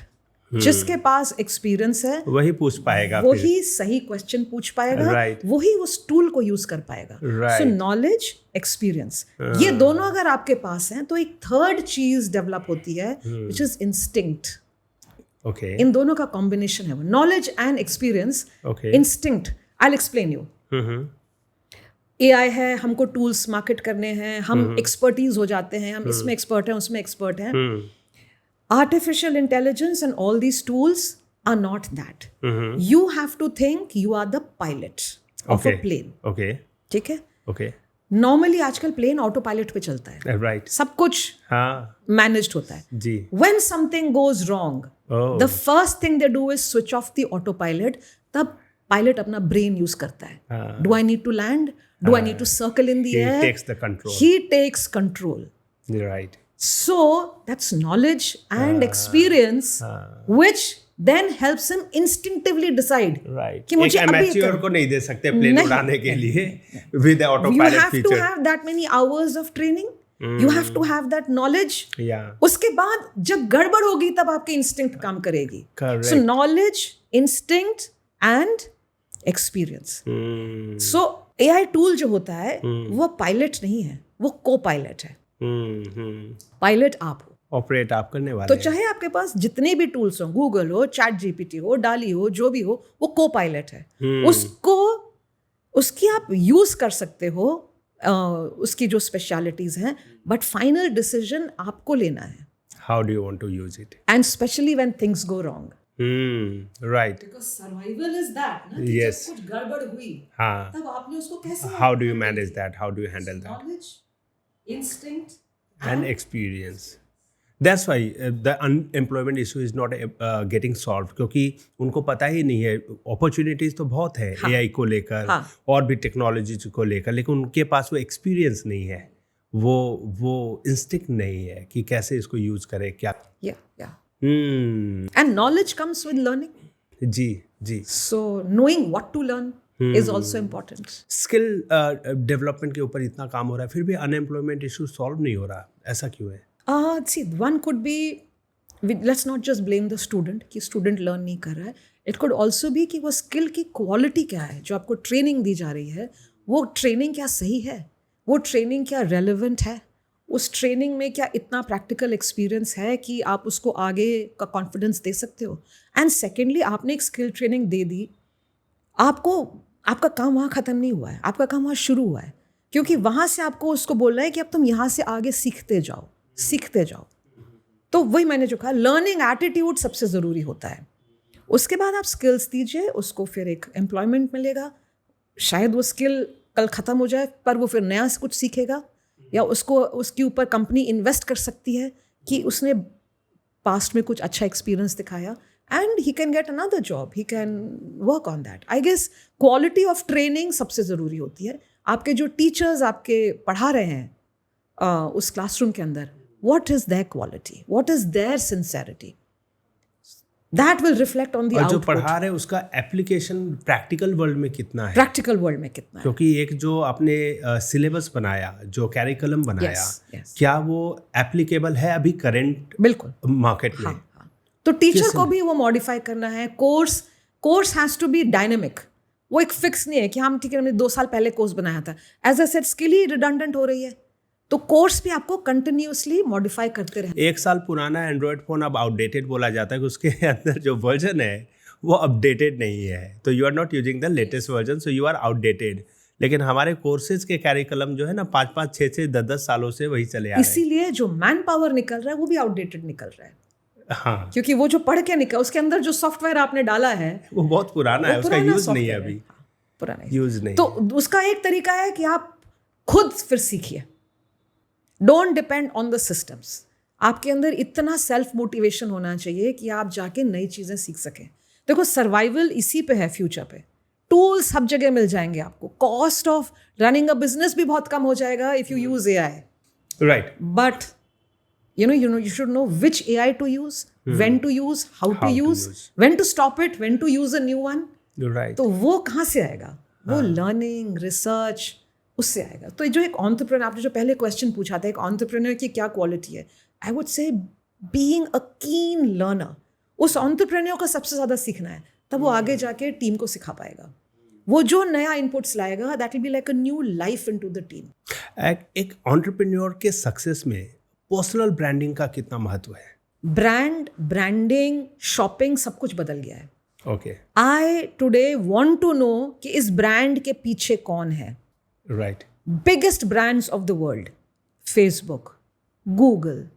जिसके पास एक्सपीरियंस है वही पूछ पाएगा, वही सही क्वेश्चन पूछ पाएगा, Right. वही उस टूल को यूज कर पाएगा. Right. सो नॉलेज, एक्सपीरियंस, ये दोनों अगर आपके पास हैं तो एक थर्ड चीज डेवलप होती है विच इज इंस्टिंक्ट. ओके. इन दोनों का कॉम्बिनेशन है वो, knowledge and experience. Okay. Instinct, I will explain you. AI है, हमको टूल्स मार्केट करने हैं, हम एक्सपर्टीज हो जाते हैं, हम इसमें एक्सपर्ट हैं, उसमें एक्सपर्ट हैं. Artificial intelligence and all these tools are not that. You have to think you are the pilot of a plane. Okay. ठीक है. ओके. नॉर्मली आजकल प्लेन ऑटो पायलट पे चलता है. राइट. सब कुछ हाँ मैनेज्ड होता है. जी. When something goes wrong, the first thing they do is switch off the autopilot. तब पायलट अपना ब्रेन यूज करता है. Do I need to land? Do I need to circle in the He air? takes the control. He takes control. Right. So that's knowledge and experience, which then helps him instinctively decide. Right. कि मुझे एक अभी amateur को नहीं दे सकते plane उड़ाने के लिए with the you autopilot have feature. to have that many hours of training. You have to have that knowledge. Yeah. उसके बाद जब गड़बड़ होगी तब आपकी इंस्टिंक्ट काम करेगी. Correct. So knowledge, instinct and experience. So AI tool जो होता है वो पायलट नहीं है, वो को पायलट है. पायलट आप हो. ऑपरेट आप करने वाले तो हैं. चाहे आपके पास जितने भी टूल्स हो, गूगल हो, चैट जीपीटी हो, डाली हो, जो भी हो, वो को पायलट है. उसकी आप यूज कर सकते हो, उसकी जो स्पेशलिटीज हैं, बट फाइनल डिसीजन आपको लेना है. How do you want to use it? And specially when things go wrong. Right. Because survival is that ना. Yes. जब कुछ गड़बड़ हुई हाँ. तब आपने उसको कैसे, how do you manage that? How do you handle that? Knowledge, instinct And experience. That's why the unemployment issue is not getting solved, क्योंकि उनको पता ही नहीं है. अपॉर्चुनिटीज तो बहुत है AI को लेकर और भी टेक्नोलॉजी को लेकर, लेकिन उनके पास वो एक्सपीरियंस नहीं है, वो इंस्टिंक्ट नहीं है कि कैसे इसको यूज करें क्या. And knowledge comes with learning. जी. So knowing what to learn is also important. Skill development के ऊपर इतना काम हो रहा है, फिर भी अनएम्प्लॉयमेंट इशू सॉल्व नहीं हो रहा. ऐसा क्यों है? See, one could be, let's not just blame the student कि student learn नहीं कर रहा है. It could also be कि वो स्किल की क्वालिटी क्या है जो आपको ट्रेनिंग दी जा रही है, वो ट्रेनिंग क्या सही है, वो ट्रेनिंग क्या रेलेवेंट है, उस ट्रेनिंग में क्या इतना प्रैक्टिकल एक्सपीरियंस है कि आप उसको आगे का कॉन्फिडेंस दे सकते हो. एंड सेकेंडली, आपने एक स्किल ट्रेनिंग दे दी, आपका काम वहाँ ख़त्म नहीं हुआ है, आपका काम वहाँ शुरू हुआ है. क्योंकि वहाँ से आपको उसको बोलना है कि अब तुम यहाँ से आगे सीखते जाओ. तो वही मैंने जो कहा, लर्निंग एटीट्यूड सबसे ज़रूरी होता है. उसके बाद आप स्किल्स दीजिए उसको, फिर एक एम्प्लॉयमेंट मिलेगा. शायद वो स्किल कल ख़त्म हो जाए पर वो फिर नया कुछ सीखेगा, या उसके ऊपर कंपनी इन्वेस्ट कर सकती है कि उसने पास्ट में कुछ अच्छा एक्सपीरियंस दिखाया, and he can get another job, he can work on that. I guess quality of training सबसे ज़रूरी होती है. आपके जो टीचर्स आपके पढ़ा रहे हैं उस क्लासरूम के अंदर, what is their quality, what is their sincerity, that will reflect on the और output. जो पढ़ा रहे हैं उसका एप्लीकेशन प्रैक्टिकल वर्ल्ड में कितना है, प्रैक्टिकल वर्ल्ड में कितना है. क्योंकि एक जो आपने सिलेबस बनाया, जो कैरिकुलम बनाया, yes. क्या वो एप्लीकेबल है अभी करंट बिल्कुल मार्केट में? तो टीचर को भी वो मॉडिफाई करना है. Course has to be dynamic. वो एक फिक्स नहीं है कि हम ठीक है हमने 2 साल पहले कोर्स बनाया था. एज अ सेट, स्किल ही रिडंडेंट हो रही है, तो कोर्स भी आपको कंटिन्यूअसली मॉडिफाई करते रहना. 1 साल पुराना एंड्रॉयड फ़ोन अब आउटडेटेड बोला जाता है कि उसके अंदर जो वर्जन है वो अपडेटेड नहीं है, तो you are not using the latest version, so you are outdated. लेकिन हमारे कोर्सेज के कैरिकुलम जो है ना 5-5, 6-6, 10-10 सालों से वही चले आ रहे हैं. इसीलिए जो मैन पावर निकल रहा है वो भी आउटडेटेड निकल रहा है. हाँ, क्योंकि वो जो पढ़ के निकल, उसके अंदर जो सॉफ्टवेयर आपने डाला है वो बहुत पुराना है, उसका यूज नहीं है अभी. पुराना यूज नहीं. तो उसका एक तरीका है कि आप खुद फिर सीखिए. Don't depend on the systems. आपके अंदर इतना सेल्फ मोटिवेशन होना चाहिए कि आप जाके नई चीज़ें सीख सकें. देखो, सर्वाइवल इसी पे है, फ्यूचर पे. टूल्स सब जगह मिल जाएंगे आपको. Cost of running a business भी बहुत कम हो जाएगा if you use AI. Right. But you should know which AI to use, when to use, how to use, when to stop it, when to use a new one. Right. तो वो कहाँ से आएगा? वो लर्निंग, रिसर्च, उससे आएगा। तो जो एक एंटरप्रेन्योर, आपने जो पहले क्वेश्चन पूछा था, एक एंटरप्रेन्योर की क्या क्वालिटी है, I would say being a कीन लर्नर। उस एंटरप्रेन्योर का सबसे ज़्यादा सीखना है, तब वो आगे जाके टीम को सिखा पाएगा। वो जो नया इनपुट्स लाएगा, that will be like a new life into the team. एक एंटरप्रेन्योर के सक्सेस में पर्सनल ब्रांडिंग का कितना महत्व है? ब्रांड, ब्रांडिंग, शॉपिंग, सब कुछ बदल गया है। Okay, I today want to know कि इस ब्रांड के पीछे कौन है। Right. Biggest brands of the world, Facebook, Google,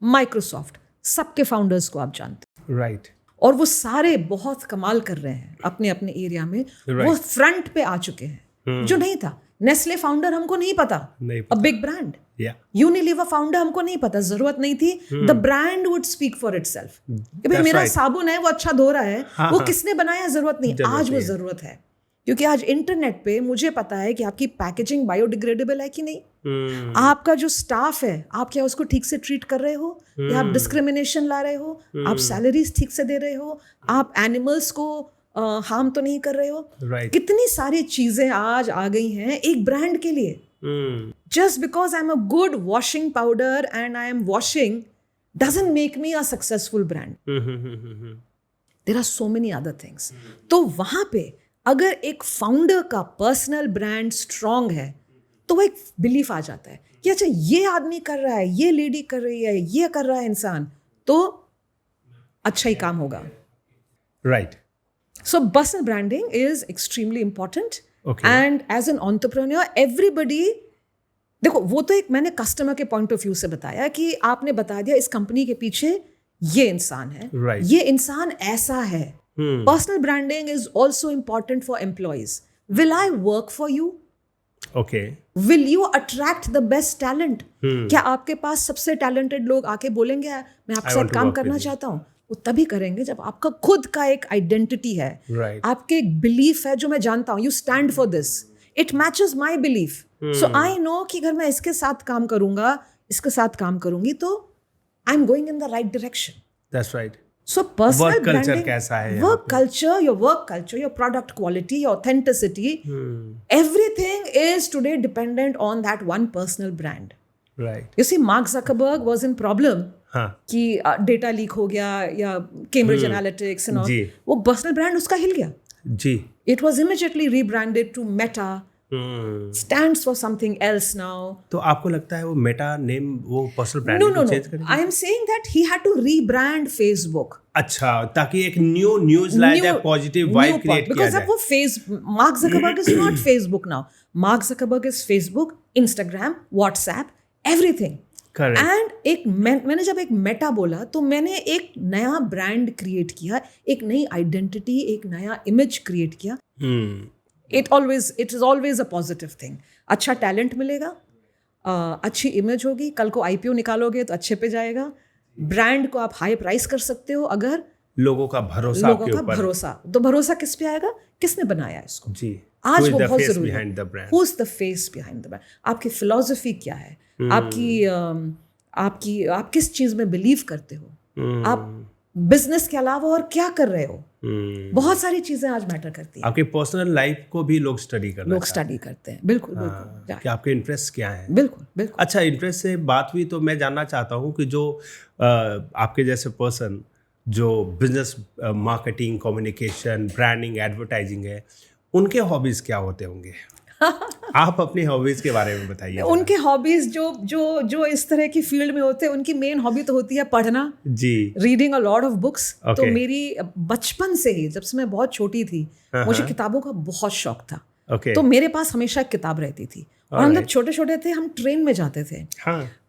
Microsoft, सबके फाउंडर्स को आप जानते हैं। राइट। और वो सारे बहुत कमाल कर रहे हैं अपने अपने एरिया में। वो फ्रंट पे आ चुके हैं, जो नहीं था। नेस्ले फाउंडर हमको नहीं पता, a big brand. Unilever founder हमको नहीं पता, जरूरत नहीं थी। The brand would speak for itself. भाई मेरा साबुन है, वो अच्छा धो रहा है, वो किसने बनाया, जरूरत नहीं। आज वो जरूरत है, क्योंकि आज इंटरनेट पे मुझे पता है कि आपकी पैकेजिंग बायोडिग्रेडेबल है कि नहीं, आपका जो स्टाफ है, आप क्या उसको ठीक से ट्रीट कर रहे हो, या आप डिस्क्रिमिनेशन ला रहे हो, आप सैलरीज ठीक से दे रहे हो, आप एनिमल्स को हार्म तो नहीं कर रहे हो। कितनी सारी चीजें आज आ गई हैं एक ब्रांड के लिए। Just because I am a good washing powder and I am washing doesn't make me a successful brand. There are so many other things. तो वहां पे अगर एक फाउंडर का पर्सनल ब्रांड स्ट्रांग है, तो वो एक बिलीफ आ जाता है कि अच्छा ये आदमी कर रहा है, ये लेडी कर रही है, ये कर रहा है इंसान, तो अच्छा ही काम होगा। Right. So personal branding is extremely important. Okay. And as an entrepreneur, everybody, देखो वो तो एक मैंने कस्टमर के पॉइंट ऑफ व्यू से बताया कि आपने बता दिया इस कंपनी के पीछे ये इंसान है, right. ये इंसान ऐसा है। Personal branding is also important for employees. Will I work for you? Okay. Will you attract the best talent? क्या आपके पास सबसे टैलेंटेड लोग आके बोलेंगे मैं आपके साथ काम करना चाहता हूँ? वो तभी करेंगे जब आपका खुद का एक आइडेंटिटी है, आपके एक बिलीफ है जो मैं जानता हूँ, you stand for this, it matches my belief. So I know कि अगर मैं इसके साथ काम करूंगा, इसके साथ काम करूंगी, तो I am going in the right direction. That's right. So personal branding कैसा है, work culture, your product quality, your authenticity, everything is today dependent on that one personal brand. Right. You see Mark Zuckerberg was in problem कि data leak हो गया या Cambridge Analytica and all, वो personal brand उसका हिल गया जी। It was immediately rebranded to Meta, stands for something else now. तो आपको लगता है वो मेटा नेम वो पर्सनल ब्रांड चेंज करेंगे? I am saying that he had to rebrand Facebook. अच्छा, ताकि एक न्यूज लाया जाए, पॉजिटिव वाइब क्रिएट किया जाए। Because अब वो mark Zuckerberg is not Facebook now. Mark Zuckerberg is Facebook, Instagram, WhatsApp, everything. And एक मैंने जब एक मेटा बोला तो मैंने एक नया ब्रांड क्रिएट किया, एक नई आइडेंटिटी, एक नया इमेज क्रिएट किया। It is always a positive thing. अच्छा टैलेंट मिलेगा, अच्छी इमेज होगी, कल को IPO निकालोगे तो अच्छे पे जाएगा। ब्रांड को आप हाई प्राइस कर सकते हो अगर लोगों का भरोसा, भरोसा। तो भरोसा किस पे आएगा, किसने बनाया इसको जी, आज वो बहुत जरूरी है। Who is the face behind the brand, आपकी फिलॉसफी क्या है, आपकी आप किस चीज में बिलीव करते हो, आप बिजनेस के अलावा और क्या कर रहे हो। बहुत सारी चीजें आज मैटर करती है। आपके पर्सनल लाइफ को भी लोग स्टडी करते हैं। बिल्कुल बिल्कुल कि आपके इंटरेस्ट क्या है। बिल्कुल। अच्छा, इंटरेस्ट से बात हुई तो मैं जानना चाहता हूँ कि जो आपके जैसे पर्सन जो business, marketing, communication, branding, advertising है, उनके हॉबीज क्या होते होंगे? आप अपनी हॉबीज के बारे में बताइए। उनके हॉबीज जो इस तरह की फील्ड में होते हैं, उनकी मेन हॉबी तो होती है पढ़ना जी, reading a lot of books. तो मेरी बचपन से ही, जब से मैं बहुत छोटी थी, मुझे किताबों का बहुत शौक था। तो मेरे पास हमेशा एक किताब रहती थी। और हम जब छोटे छोटे थे, हम ट्रेन में जाते थे।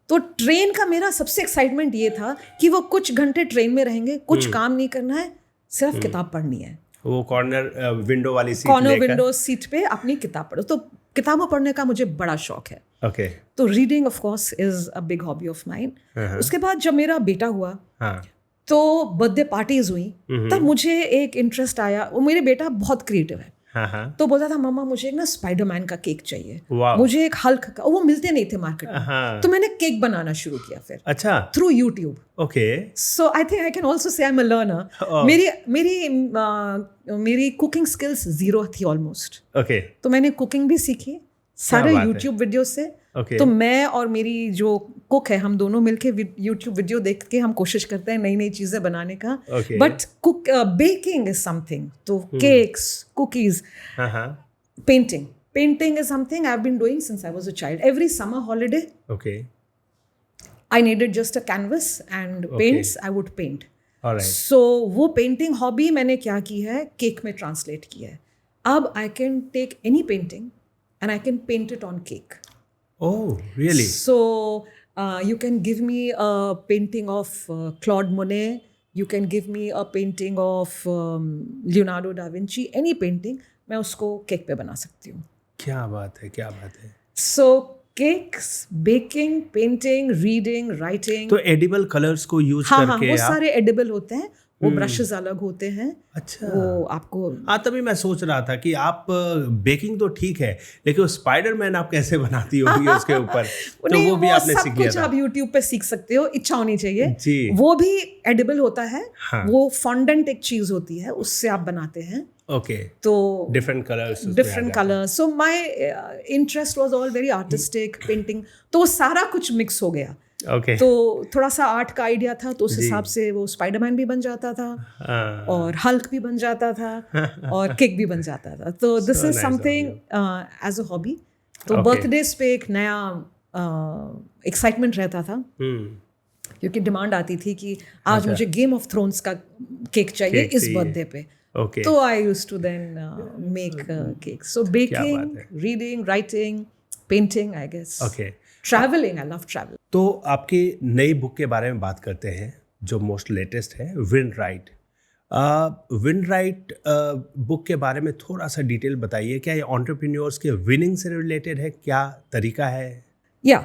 तो ट्रेन का मेरा सबसे एक्साइटमेंट ये था कि वो कुछ घंटे ट्रेन में रहेंगे, कुछ काम नहीं करना है, सिर्फ किताब पढ़नी है। वो कॉर्नर विंडो वाली सीट पे अपनी किताब पढ़ो। तो किताबों पढ़ने का मुझे बड़ा शौक है। ओके। तो reading of course is a big hobby of mine. उसके बाद जब मेरा बेटा हुआ, तो बर्थडे पार्टीज हुई, तब मुझे एक इंटरेस्ट आया। वो मेरे बेटा बहुत क्रिएटिव है, तो बोलता था मम्मा मुझे एक ना स्पाइडरमैन का केक चाहिए, मुझे एक हल्क का, वो मिलते नहीं थे मार्केट में। तो मैंने केक बनाना शुरू किया फिर। अच्छा। Through YouTube. Okay. So I think I can also say I am a learner. मेरी कुकिंग स्किल्स 0 थी ऑलमोस्ट। ओके। तो मैंने कुकिंग भी सीखी, सारे बात है। यूट्यूब वीडियो से। Okay. तो मैं और मेरी जो कुक है, हम दोनों मिलके यूट्यूब वीडियो देख के हम कोशिश करते हैं नई नई चीज़ें बनाने का। Okay. But cook baking is something, तो केक्स, कुकीज, हाँ painting is something I've been doing since I was a child. Every summer holiday okay I needed just a canvas and paints, I would paint. Alright So वो painting hobby मैंने क्या की है, cake में translate किया है। अब I can take any painting and I can paint it on cake. Oh really So you can give me a painting of Claude Monet, you can give me a painting of Leonardo da Vinci, any painting, मैं उसको cake पे बना सकती हूँ. क्या बात है So cakes, baking, painting, reading, writing. तो एडिबल कलर्स को यूज हाँ, करके वो आप सारे एडिबल होते हैं, वो ब्रशेस अलग होते हैं. अच्छा वो आपको हाँ तभी मैं सोच रहा था कि आप बेकिंग तो ठीक है लेकिन वो स्पाइडरमैन आप कैसे बनाती होगी उसके ऊपर तो नहीं, वो भी आपने सब सीख लिया कुछ था आप YouTube पे सीख सकते हो, इच्छा होनी चाहिए. जी वो भी एडिबल होता है. हाँ. वो फॉन्डेंट एक चीज होती है, उससे आप बनाते हैं. ओके तो different colours different colours. So my interest was all very artistic, painting. तो वो सारा कुछ मिक्स हो गया. ओके तो थोड़ा सा आर्ट का आइडिया था, तो उस हिसाब से वो स्पाइडरमैन भी बन जाता था और हल्क भी बन जाता था और केक भी बन जाता था. तो this is something as a hobby. तो Okay. बर्थडेज पे एक नया एक्साइटमेंट रहता था, क्योंकि डिमांड आती थी कि आज मुझे गेम ऑफ थ्रोन्स का केक चाहिए Cake इस चाहिए. बर्थडे पे. ओके तो I used to then make cake. So baking, है. Reading, writing, painting, I guess. Okay travelling, I love travel. तो आपकी नई बुक के बारे में बात करते हैं जो मोस्ट लेटेस्ट है wind right. Wind right book के बारे में थोड़ा सा डिटेल बताइए. क्या ये एंटरप्रेन्योर्स के विनिंग से रिलेटेड है, क्या तरीका है? या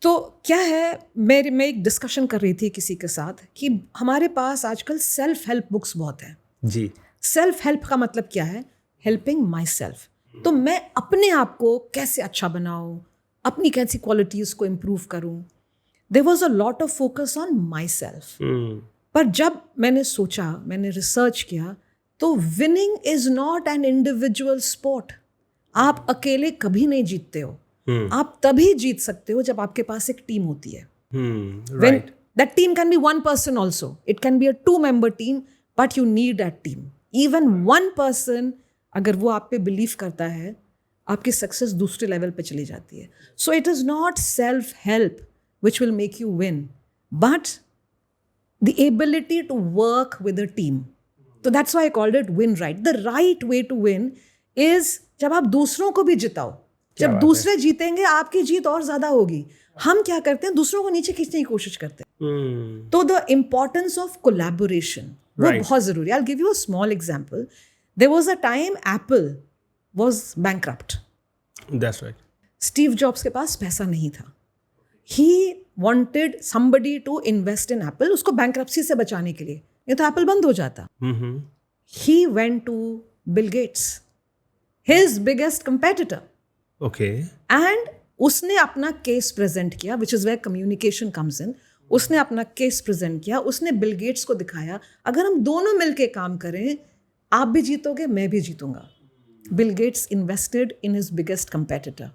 तो क्या है, मैं एक डिस्कशन कर रही थी किसी के साथ कि हमारे पास आजकल सेल्फ हेल्प बुक्स बहुत हैं. जी सेल्फ हेल्प का मतलब क्या है? Helping my self. तो मैं अपने आप को कैसे अच्छा बनाऊं, अपनी कैसी क्वालिटीज़ को इम्प्रूव करूं. There was a lot of focus on myself. पर जब मैंने सोचा, मैंने रिसर्च किया, तो winning is not an individual sport. आप अकेले कभी नहीं जीतते हो. आप तभी जीत सकते हो जब आपके पास एक टीम होती है. When that team can be one person also. It can be a 2-member team, but you need that team. Even one person, अगर वो आप पे बिलीव करता है, आपकी सक्सेस दूसरे लेवल पे चली जाती है. So it is not self-help which will make you win, but the ability to work with a team. So that's why I called it win right. The right way to win is जब आप दूसरों को भी जिताओ. जब दूसरे जीतेंगे, आपकी जीत और ज्यादा होगी. हम क्या करते हैं, दूसरों को नीचे खींचने की कोशिश करते हैं. तो द इम्पोर्टेंस ऑफ कोलैबोरेशन वो बहुत जरूरी है. I give you a small example. There was a time Apple was bankrupt. That's right. Steve Jobs के पास पैसा नहीं था. He wanted somebody to invest in Apple, उसको बैंकक्रप्सी से बचाने के लिए. ये तो एप्पल बंद हो जाता. He went to Bill Gates, his biggest competitor. Okay and उसने अपना केस प्रेजेंट किया, which is where communication comes in. उसने अपना केस प्रेजेंट किया, उसने बिल गेट्स को दिखाया, अगर हम दोनों मिलके काम करें, आप भी जीतोगे, मैं भी जीतूंगा. Bill Gates invested in his biggest competitor.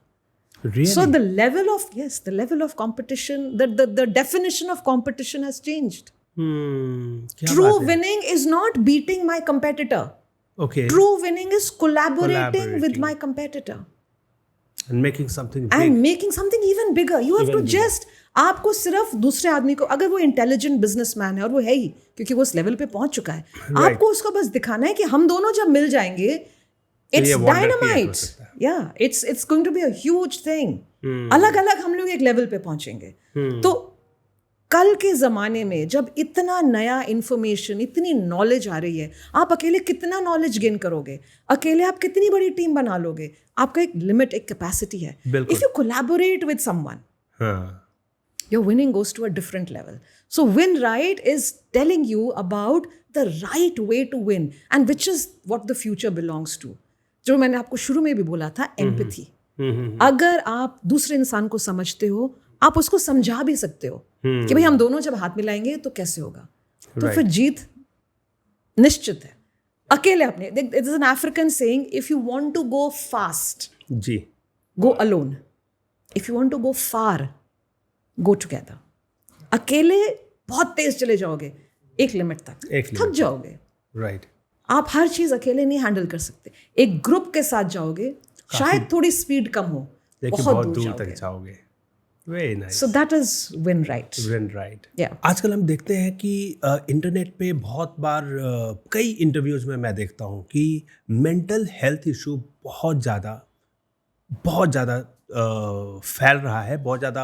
So the level of competition, the definition of competition has changed. True winning is not beating my competitor. Okay. True winning is collaborating with my competitor. And making something big. And making something even bigger. You have to just, आपको सिर्फ दूसरे आदमी को, अगर वो intelligent businessman है, और वो है ही, क्योंकि वो उस लेवल पे पहुंच चुका है, आपको उसको बस दिखाना है कि हम दोनों जब मिल जाएंगे, it's dynamite. Yeah, it's going to be a huge thing. अलग अलग हम लोग एक लेवल पे पहुंचेंगे. तो कल के ज़माने में जब इतना नया इंफॉर्मेशन, इतनी नॉलेज आ रही है, आप अकेले कितना नॉलेज गेन करोगे? अकेले आप कितनी बड़ी टीम बना लोगे? आपका एक लिमिट, एक कैपेसिटी है. If you collaborate with someone, your winning goes to a different level. So win right is telling you about the right way to win, and which is what the future belongs to. जो मैंने आपको शुरू में भी बोला था, empathy. अगर आप दूसरे इंसान को समझते हो, आप उसको समझा भी सकते हो कि भाई हम दोनों जब हाथ मिलाएंगे तो कैसे होगा. तो फिर जीत निश्चित है. अकेले अपने, it is an African saying, if you want to go fast, जी, go alone. If you want to go far, go together. अकेले बहुत तेज चले जाओगे एक लिमिट तक, थक जाओगे. राइट. आप हर चीज अकेले नहीं हैंडल कर सकते. एक ग्रुप के साथ जाओगे, शायद थोड़ी स्पीड कम हो, बहुत दूर तक जाओगे. Very nice. So that is win right. Win right. Yeah. आजकल हम देखते हैं कि इंटरनेट पे बहुत बार कई इंटरव्यूज में मैं देखता हूँ कि मेंटल हेल्थ इशू बहुत ज़्यादा फैल रहा है, बहुत ज़्यादा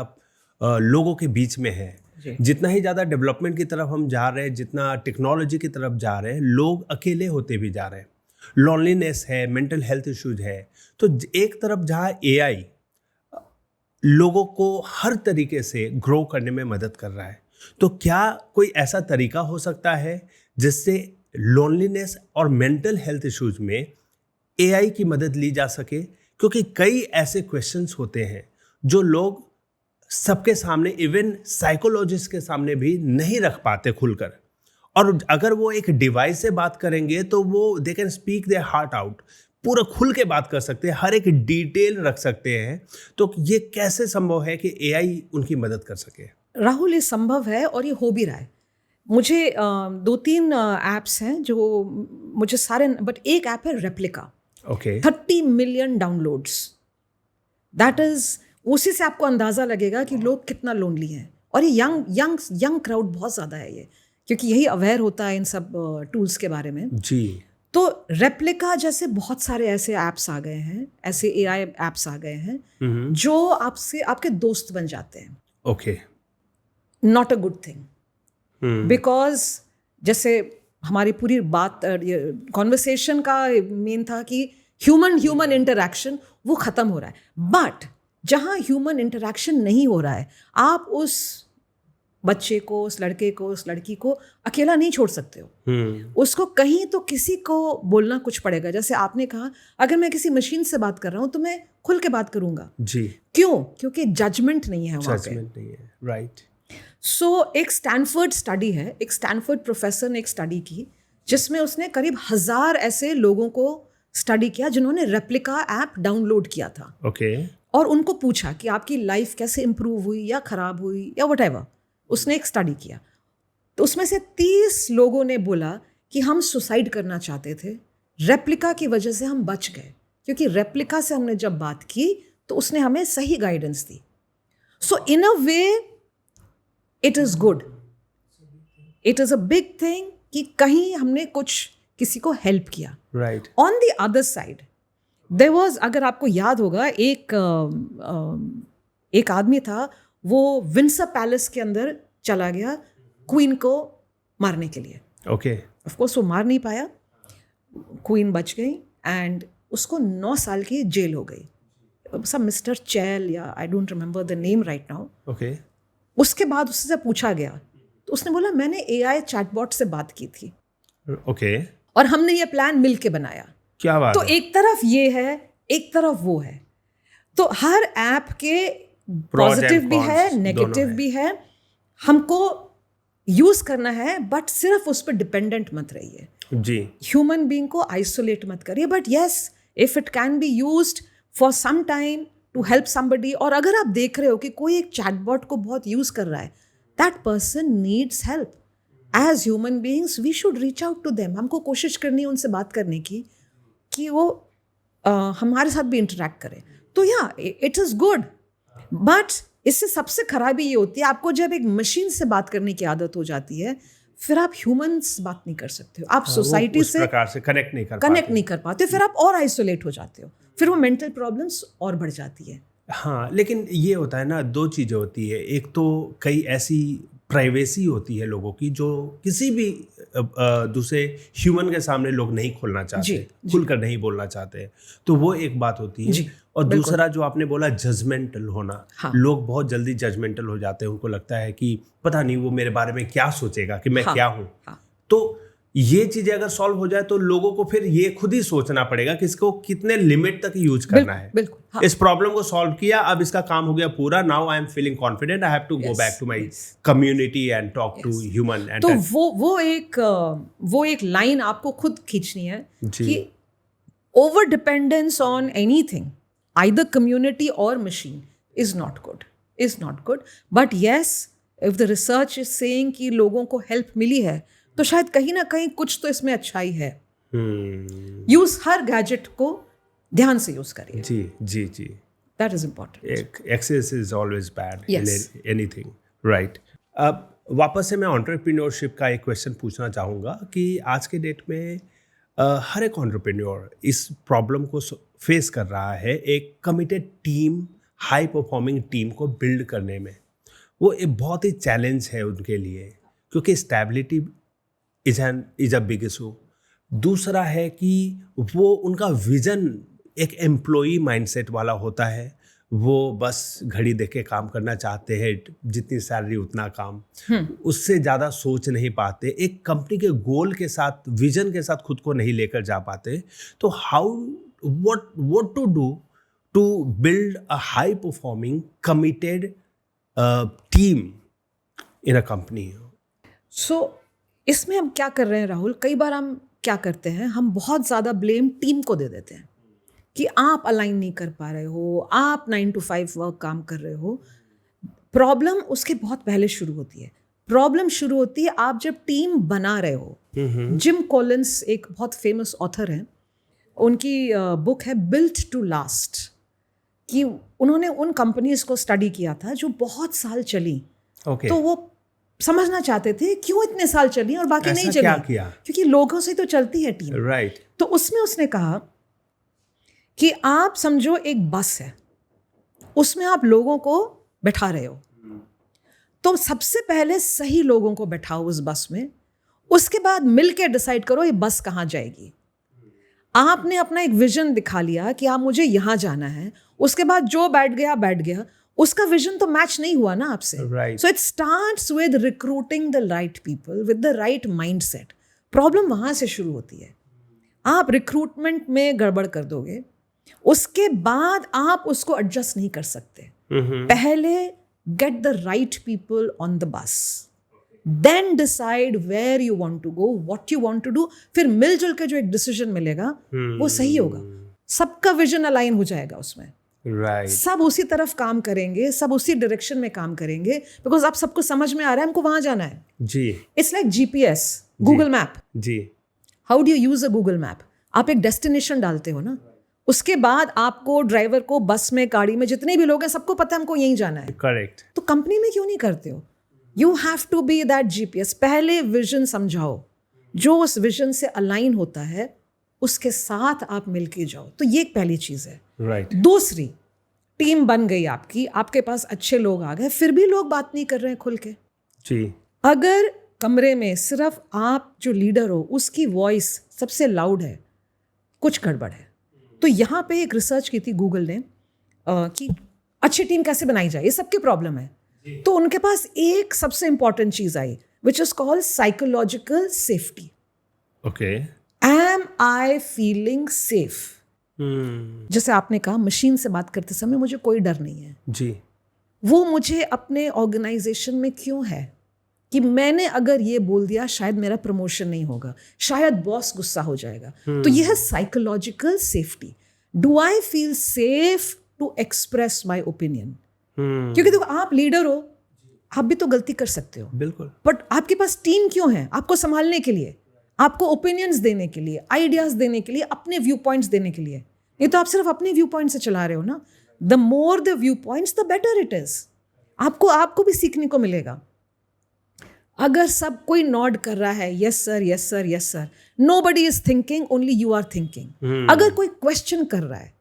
लोगों के बीच में है. जितना ही ज़्यादा डेवलपमेंट की तरफ हम जा रहे हैं, जितना टेक्नोलॉजी की तरफ जा रहे हैं, लोग अकेले होते भी जा रहे हैं. लॉनलीनेस है, मेंटल हेल्थ इश्यूज है. तो एक तरफ जहाँ एआई लोगों को हर तरीके से ग्रो करने में मदद कर रहा है, तो क्या कोई ऐसा तरीका हो सकता है जिससे लॉनलीनेस और मेंटल हेल्थ इश्यूज में एआई की मदद ली जा सके? क्योंकि कई ऐसे क्वेश्चंस होते हैं जो लोग सबके सामने, इवन साइकोलॉजिस्ट के सामने भी नहीं रख पाते खुलकर. और अगर वो एक डिवाइस से बात करेंगे तो वो they can speak their heart out, पूरा खुल के बात कर सकते हैं, हर एक डिटेल रख सकते हैं. तो ये कैसे संभव है कि एआई उनकी मदद कर सके? राहुल, ये संभव है और ये हो भी रहा है. मुझे 2-3 ऐप्स हैं जो मुझे सारे, बट एक ऐप है replica. Okay. 30 million downloads. That is, उसी से आपको अंदाजा लगेगा कि लोग कितना लोनली हैं. और ये यंग क्राउड बहुत ज़्यादा है ये, क्योंकि यही अवेयर होता है इन सब टूल्स के बारे में. जी. तो रेप्लिका जैसे बहुत सारे ऐसे ऐप्स आ गए हैं, ऐसे एआई ऐप्स आ गए हैं जो आपसे आपके दोस्त बन जाते हैं. Okay. Not a good thing, because जैसे हमारी पूरी बात कॉन्वर्सेशन का मेन था कि ह्यूमन इंटरैक्शन वो ख़त्म हो रहा है. बट जहाँ ह्यूमन इंटरैक्शन नहीं हो रहा है, आप उस बच्चे को, उस लड़के को, उस लड़की को अकेला नहीं छोड़ सकते हो. उसको कहीं तो किसी को बोलना कुछ पड़ेगा. जैसे आपने कहा, अगर मैं किसी मशीन से बात कर रहा हूँ तो मैं खुल के बात करूँगा. जी. क्यों? क्योंकि जजमेंट नहीं है वहाँ पे. जजमेंट नहीं है. राइट. सो एक स्टैनफोर्ड स्टडी है, एक स्टैनफोर्ड प्रोफेसर ने एक स्टडी की जिसमें उसने करीब 1000 ऐसे लोगों को स्टडी किया जिन्होंने रेप्लिका ऐप डाउनलोड किया था. ओके. और उनको पूछा कि आपकी लाइफ कैसे इंप्रूव हुई या खराब हुई या व्हाटएवर. उसने एक स्टडी किया, तो उसमें से 30 लोगों ने बोला कि हम सुसाइड करना चाहते थे, रेप्लिका की वजह से हम बच गए. क्योंकि रेप्लिका से हमने जब बात की तो उसने हमें सही गाइडेंस दी. So in a way it is good, it is a big thing कि कहीं हमने कुछ किसी को हेल्प किया. Right. On the other side there was, अगर आपको याद होगा, एक आदमी था, वो विंडसर पैलेस के अंदर चला गया क्वीन को मारने के लिए. ओके. ऑफ कोर्स वो मार नहीं पाया, क्वीन बच गई एंड उसको 9 साल की जेल हो गई. सब मिस्टर चैल या I don't remember the name right now. Okay. उसके बाद उससे पूछा गया तो उसने बोला, मैंने एआई चैटबॉट से बात की थी. ओके. और हमने ये प्लान मिल के बनाया. क्या बात तो है? एक तरफ ये है, एक तरफ वो है. तो हर ऐप के पॉजिटिव भी है, नेगेटिव भी है. हमको यूज करना है, बट सिर्फ उस पर डिपेंडेंट मत रहिए. जी. ह्यूमन बीइंग को आइसोलेट मत करिए. But yes, if it can be used for some time to help somebody, और अगर आप देख रहे हो कि कोई एक चैटबॉट को बहुत यूज कर रहा है, that person needs help. As human beings we should reach out to them. हमको कोशिश करनी है उनसे बात करने की कि वो हमारे साथ भी इंटरेक्ट करें. तो या इट इज़ गुड, बट इससे सबसे खराबी ये होती है, आपको जब एक मशीन से बात करने की आदत हो जाती है, फिर आप ह्यूमंस बात नहीं कर सकते हो, आप सोसाइटी से प्रकार से कनेक्ट नहीं कर पाते, फिर आप और आइसोलेट हो जाते हो, फिर वो मेंटल प्रॉब्लम्स और बढ़ जाती है. हाँ, लेकिन ये होता है ना, 2 चीज़ें होती है. एक तो कई ऐसी प्राइवेसी होती है लोगों की जो किसी भी दूसरे ह्यूमन के सामने लोग नहीं खोलना चाहते, खुलकर नहीं बोलना चाहते. तो वो एक बात होती है. और दूसरा जो आपने बोला, जजमेंटल होना. हाँ. लोग बहुत जल्दी जजमेंटल हो जाते हैं. उनको लगता है कि पता नहीं वो मेरे बारे में क्या सोचेगा, कि मैं क्या हूँ. तो ये चीजें अगर सॉल्व हो जाए तो लोगों को फिर ये खुद ही सोचना पड़ेगा कि इसको कितने लिमिट तक यूज करना है. बिल्कुल. हाँ. इस प्रॉब्लम को सॉल्व किया, अब इसका काम हो गया पूरा. Now I am feeling confident, I have to go back to my community and talk to human. तो वो एक लाइन आपको खुद खींचनी है कि over dependence on anything either community or machine is not good. But yes, if the research is saying कि लोगों को help मिली है, तो शायद कहीं ना कहीं कुछ तो इसमें अच्छाई है. यूज हर गैजेट को ध्यान से यूज करिए. जी. That is important. Excess is always bad Yes. in anything, right? अब वापस से मैं एंटरप्रेन्योरशिप का एक क्वेश्चन पूछना चाहूँगा कि आज के डेट में हर एक एंटरप्रेन्योर इस प्रॉब्लम को फेस कर रहा है, एक committed team, high performing team को बिल्ड करने में. वो एक बहुत ही चैलेंज है उनके लिए, क्योंकि stability is a big issue. दूसरा है कि वो उनका विजन एक एम्प्लॉई माइंडसेट वाला होता है. वो बस घड़ी देख के काम करना चाहते हैं, जितनी सैलरी उतना काम, उससे ज़्यादा सोच नहीं पाते, एक कंपनी के गोल के साथ, विजन के साथ खुद को नहीं लेकर जा पाते. तो what to do to build a high performing committed team in a company? So इसमें हम क्या कर रहे हैं राहुल, कई बार हम क्या करते हैं, हम बहुत ज़्यादा ब्लेम टीम को दे देते हैं कि आप अलाइन नहीं कर पा रहे हो, आप 9 to 5 वर्क काम कर रहे हो. प्रॉब्लम उसके बहुत पहले शुरू होती है. प्रॉब्लम शुरू होती है आप जब टीम बना रहे हो. जिम कॉलिंस एक बहुत फेमस ऑथर हैं, उनकी बुक है बिल्ट टू लास्ट, कि उन्होंने उन कंपनीज को स्टडी किया था जो बहुत साल चली. Okay. तो वो समझना चाहते थे क्यों इतने साल चली और बाकी नहीं चली. क्या किया? क्योंकि लोगों से तो चलती है टीम. राइट. तो उसमें उसने कहा कि आप समझो एक बस है, उसमें आप लोगों को बैठा रहे हो, तो सबसे पहले सही लोगों को बैठाओ उस बस में, उसके बाद मिलके डिसाइड करो ये बस कहाँ जाएगी. आपने अपना एक विजन दिखा लिया कि आप मुझे यहाँ जाना है, उसके बाद जो बैठ गया, उसका विजन तो मैच नहीं हुआ ना आपसे. Right. So it starts with recruiting the right people with the right mindset. Problem वहाँ से शुरू होती है. आप रिक्रूटमेंट में गड़बड़ कर दोगे, उसके बाद आप उसको एडजस्ट नहीं कर सकते. पहले get the right people on the bus, then decide where you want to go, what you want to do. फिर मिलजुल के जो एक डिसीजन मिलेगा वो सही होगा. सबका विजन अलाइन हो जाएगा उसमें. राइट. सब उसी तरफ काम करेंगे, सब उसी डायरेक्शन में काम करेंगे, बिकॉज आप सबको समझ में आ रहा है हमको वहां जाना है. जी. It's like GPS, Google map. जी. How do you use a Google map? आप एक डेस्टिनेशन डालते हो ना, उसके बाद आपको, ड्राइवर को, बस में, गाड़ी में जितने भी लोग हैं सबको पता है हमको यहीं जाना है. करेक्ट. तो कंपनी में क्यों नहीं करते हो? You have to be that GPS. पहले विजन समझाओ, जो उस विजन से अलाइन होता है उसके साथ आप मिलके जाओ. तो ये एक पहली चीज है. राइट. दूसरी, टीम बन गई आपकी, आपके पास अच्छे लोग आ गए, फिर भी लोग बात नहीं कर रहे हैं खुल के. जी. अगर कमरे में सिर्फ आप जो लीडर हो उसकी वॉइस सबसे लाउड है, कुछ गड़बड़ है. तो यहाँ पे एक रिसर्च की थी गूगल ने कि अच्छी टीम कैसे बनाई जाए, ये सबकी प्रॉब्लम है. तो उनके पास एक सबसे इंपॉर्टेंट चीज आई, which is called psychological safety. Okay. Am I feeling safe? जैसे आपने कहा, मशीन से बात करते समय मुझे कोई डर नहीं है. जी. वो मुझे अपने ऑर्गेनाइजेशन में क्यों है कि मैंने अगर ये बोल दिया शायद मेरा प्रमोशन नहीं होगा, शायद बॉस गुस्सा हो जाएगा. तो यह है psychological safety. Do I feel safe to express my opinion? क्योंकि देखो, आप लीडर हो, आप भी तो गलती कर सकते हो. बिल्कुल. बट आपके पास टीम क्यों है? आपको संभालने के लिए, आपको ओपिनियंस देने के लिए, आइडियाज देने के लिए, अपने व्यू पॉइंट्स देने के लिए. नहीं तो आप सिर्फ अपने व्यू पॉइंट से चला रहे हो ना. The more the view points the better it is. आपको भी सीखने को मिलेगा. अगर सब कोई नॉड कर रहा है, yes sir, yes sir, yes sir, nobody is thinking, only you are thinking. अगर कोई क्वेश्चन कर रहा है,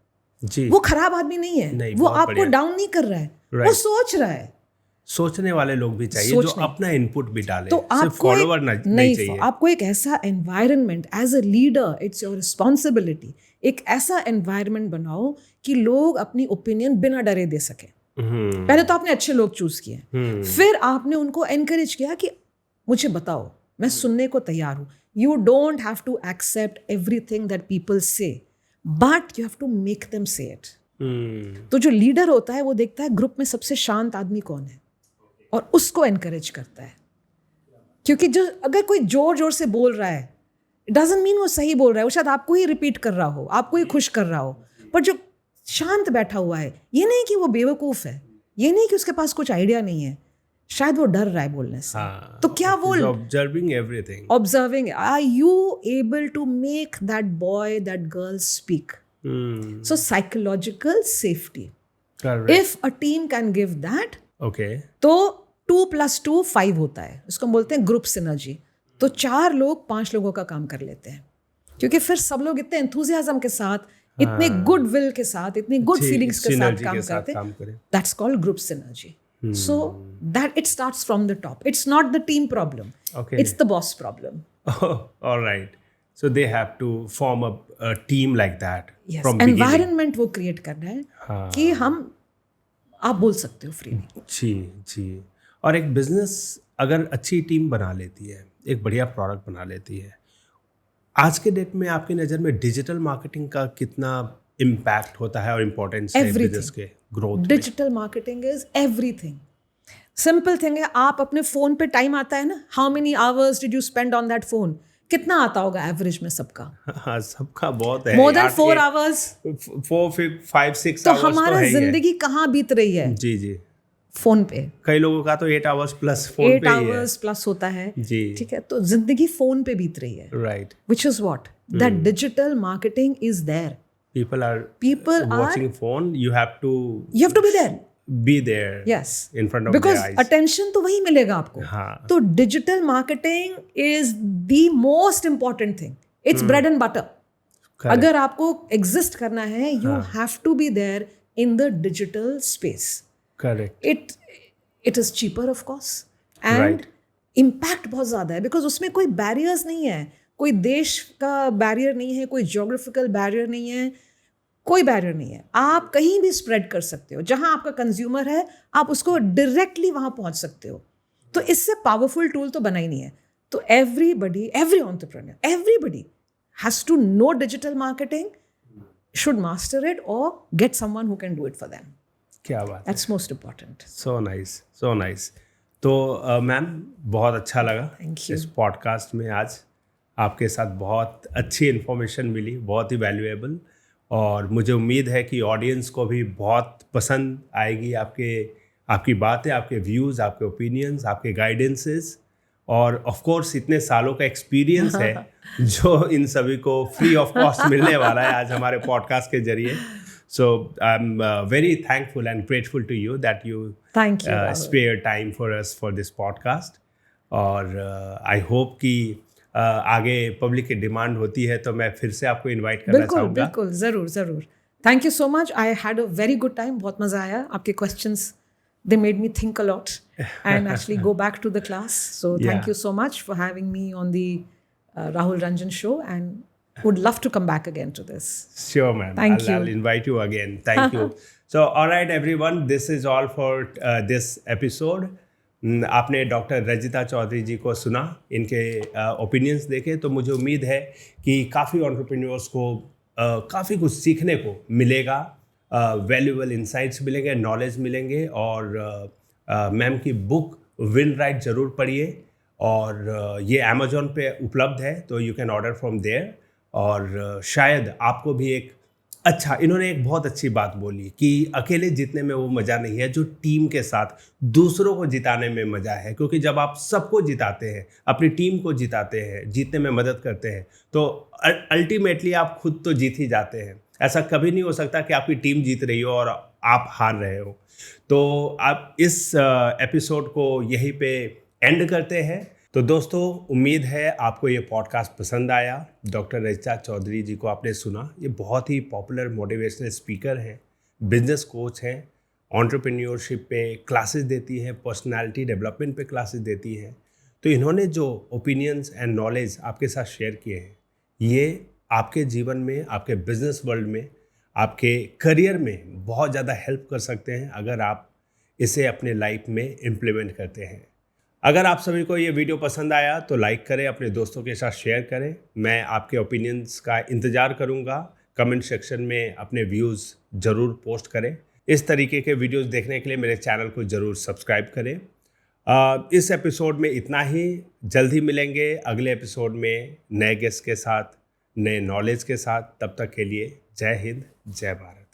जी, वो खराब आदमी नहीं है. नहीं, वो बहुत आपको बढ़िया. डाउन नहीं कर रहा है, वो सोच रहा है. सोचने वाले लोग भी चाहिए जो अपना इनपुट भी डाले. तो सिर्फ फॉलोवर नहीं चाहिए. आपको एक ऐसा environment, as a leader it's your responsibility, एक ऐसा एनवायरनमेंट बनाओ कि लोग अपनी ओपिनियन बिना डरे दे सके. पहले तो आपने अच्छे लोग चूज किए, फिर आपने उनको एनकरेज किया कि मुझे बताओ, मैं सुनने को तैयार हूँ. You don't have to accept everything that people say, but you have to make them say it. तो जो लीडर होता है वो देखता है ग्रुप में सबसे शांत आदमी कौन है और उसको एनकरेज करता है. क्योंकि जो अगर कोई जोर जोर से बोल रहा है, इट डजंट मीन वो सही बोल रहा है, वो शायद आपको ही रिपीट कर रहा हो, आपको ही खुश कर रहा हो. पर जो शांत बैठा हुआ है, ये नहीं कि वो बेवकूफ़ है, ये नहीं कि उसके पास कुछ आइडिया नहीं है, शायद वो डर रहा है बोलने से। हाँ, तो क्या वो observing everything. observing, are you able to make that boy, that girl speak? So psychological safety, correct. if a team can give that, okay. तो 2 + 2 5 होता है, उसको हम बोलते हैं ग्रुप सिनर्जी। तो 4 लोग 5 लोगों का काम कर लेते हैं, क्योंकि फिर सब लोग इतने एंथुजियाज्म के साथ, इतने गुड विल के साथ, इतनी गुड फीलिंग्स के साथ synergy काम के साथ करते काम हैं। करें। That's called group synergy. So that it starts from the top. It's not the team problem. Okay. It's the boss problem. All right. So they have to form a team like that Yes. from beginning. Environment वो create करना है कि हम, आप बोल सकते हो freely. जी जी। और एक बिजनेस अगर अच्छी टीम बना लेती है, एक बढ़िया प्रोडक्ट बना लेती है, आज के डेट में आपकी नज़र में डिजिटल मार्केटिंग का कितना इम्पैक्ट होता है और इम्पोर्टेंस है बिजनेस के ग्रोथ में? Digital marketing is everything. Simple thing है, आप अपने फोन पे टाइम आता है ना, how many hours did you spend on that phone? कितना आता होगा एवरेज में सबका? हाँ, सबका बहुत है। More than 4 hours. 5, 6 तो hours हमारा तो है ही है। जिंदगी कहाँ बीत रही है? जी जी। फोन पे। कई लोगों का तो 8 hours प्लस फोन 8 पे ही है। hours प्लस होता है। जी। ठीक है, तो जिंदगी फोन पे बीत रही है। Right. Which is what? That digital marketing is there. People are are watching phone. You have to be there. be there. Yes. In front of Because their eyes. attention तो वही मिलेगा आपको। हाँ। तो digital marketing is the most important thing. It's bread and butter. Correct. अगर आपको exist करना है, you have to be there in the digital space. Correct. It is cheaper of course. And Right. impact बहुत ज़्यादा है, because उसमें कोई barriers नहीं है, कोई देश का बैरियर नहीं है, कोई geographical बैरियर नहीं है, कोई बैरियर नहीं है। आप कहीं भी स्प्रेड कर सकते हो, जहां आपका कंज्यूमर है आप उसको डायरेक्टली वहां पहुंच सकते हो। तो इससे पावरफुल टूल तो बना ही नहीं है। तो everybody, every entrepreneur, everybody has to know digital marketing, should master it और get someone who can do it for them. क्या बात है। That's most important. So nice, so nice. तो मैम बहुत अच्छा लगा Thank you. इस पॉडकास्ट में आज आपके साथ बहुत अच्छी इन्फॉर्मेशन मिली, बहुत ही वैल्यूएबल, और मुझे उम्मीद है कि ऑडियंस को भी बहुत पसंद आएगी आपकी बातें, आपके व्यूज़, आपके ओपिनियंस, आपके गाइडेंसेस, और ऑफ कोर्स इतने सालों का एक्सपीरियंस है जो इन सभी को फ्री ऑफ कॉस्ट मिलने वाला है आज हमारे पॉडकास्ट के जरिए। So I am very thankful and grateful to you that you spare time for us for this podcast. और आई होप कि आगे पब्लिक की डिमांड होती है तो मैं फिर से आपको इनवाइट करना चाहूँगा। बिल्कुल, ज़रूर ज़रूर। Thank you so much, I had a very good time, बहुत मज़ा आया। आपके questions they made me think a lot and actually go back to the class. So thank you so much for having me on the Rahul Ranjan show, and would love to come back again to this. Sure, ma'am. Thank you. I'll invite you again. Thank you. So, all right, everyone, this is all for this episode. आपने doctor Rajita Chaudhary जी को सुना, इनके opinions देखे, तो मुझे उम्मीद है कि काफ़ी एंटरप्रेन्योर्स को काफ़ी कुछ सीखने को मिलेगा, वैल्यूएबल इंसाइट्स मिलेंगे, नॉलेज मिलेंगे। और मैम की बुक विन राइट ज़रूर पढ़िए, और ये अमेजोन पे उपलब्ध है, तो you can order from there. और शायद आपको भी एक इन्होंने एक बहुत अच्छी बात बोली कि अकेले जीतने में वो मज़ा नहीं है जो टीम के साथ दूसरों को जिताने में मज़ा है। क्योंकि जब आप सबको जिताते हैं, अपनी टीम को जिताते हैं, जीतने में मदद करते हैं, तो अल्टीमेटली आप खुद तो जीत ही जाते हैं। ऐसा कभी नहीं हो सकता कि आपकी टीम जीत रही हो और आप हार रहे हो। तो आप इस एपिसोड को यहीं पे एंड करते हैं। तो दोस्तों, उम्मीद है आपको ये पॉडकास्ट पसंद आया। डॉक्टर रजिता चौधरी जी को आपने सुना, ये बहुत ही पॉपुलर मोटिवेशनल स्पीकर हैं, बिजनेस कोच हैं, एंटरप्रेन्योरशिप पे क्लासेस देती हैं, पर्सनालिटी डेवलपमेंट पे क्लासेस देती हैं। तो इन्होंने जो ओपिनियंस एंड नॉलेज आपके साथ शेयर किए हैं, ये आपके जीवन में, आपके बिजनेस वर्ल्ड में, आपके करियर में बहुत ज़्यादा हेल्प कर सकते हैं अगर आप इसे अपने लाइफ में इम्प्लीमेंट करते हैं। अगर आप सभी को ये वीडियो पसंद आया तो लाइक करें, अपने दोस्तों के साथ शेयर करें। मैं आपके ओपिनियंस का इंतज़ार करूँगा। कमेंट सेक्शन में अपने व्यूज़ ज़रूर पोस्ट करें। इस तरीके के वीडियोस देखने के लिए मेरे चैनल को ज़रूर सब्सक्राइब करें। इस एपिसोड में इतना ही। जल्द ही मिलेंगे अगले एपिसोड में नए गेस्ट के साथ, नए नॉलेज के साथ। तब तक के लिए जय हिंद, जय भारत।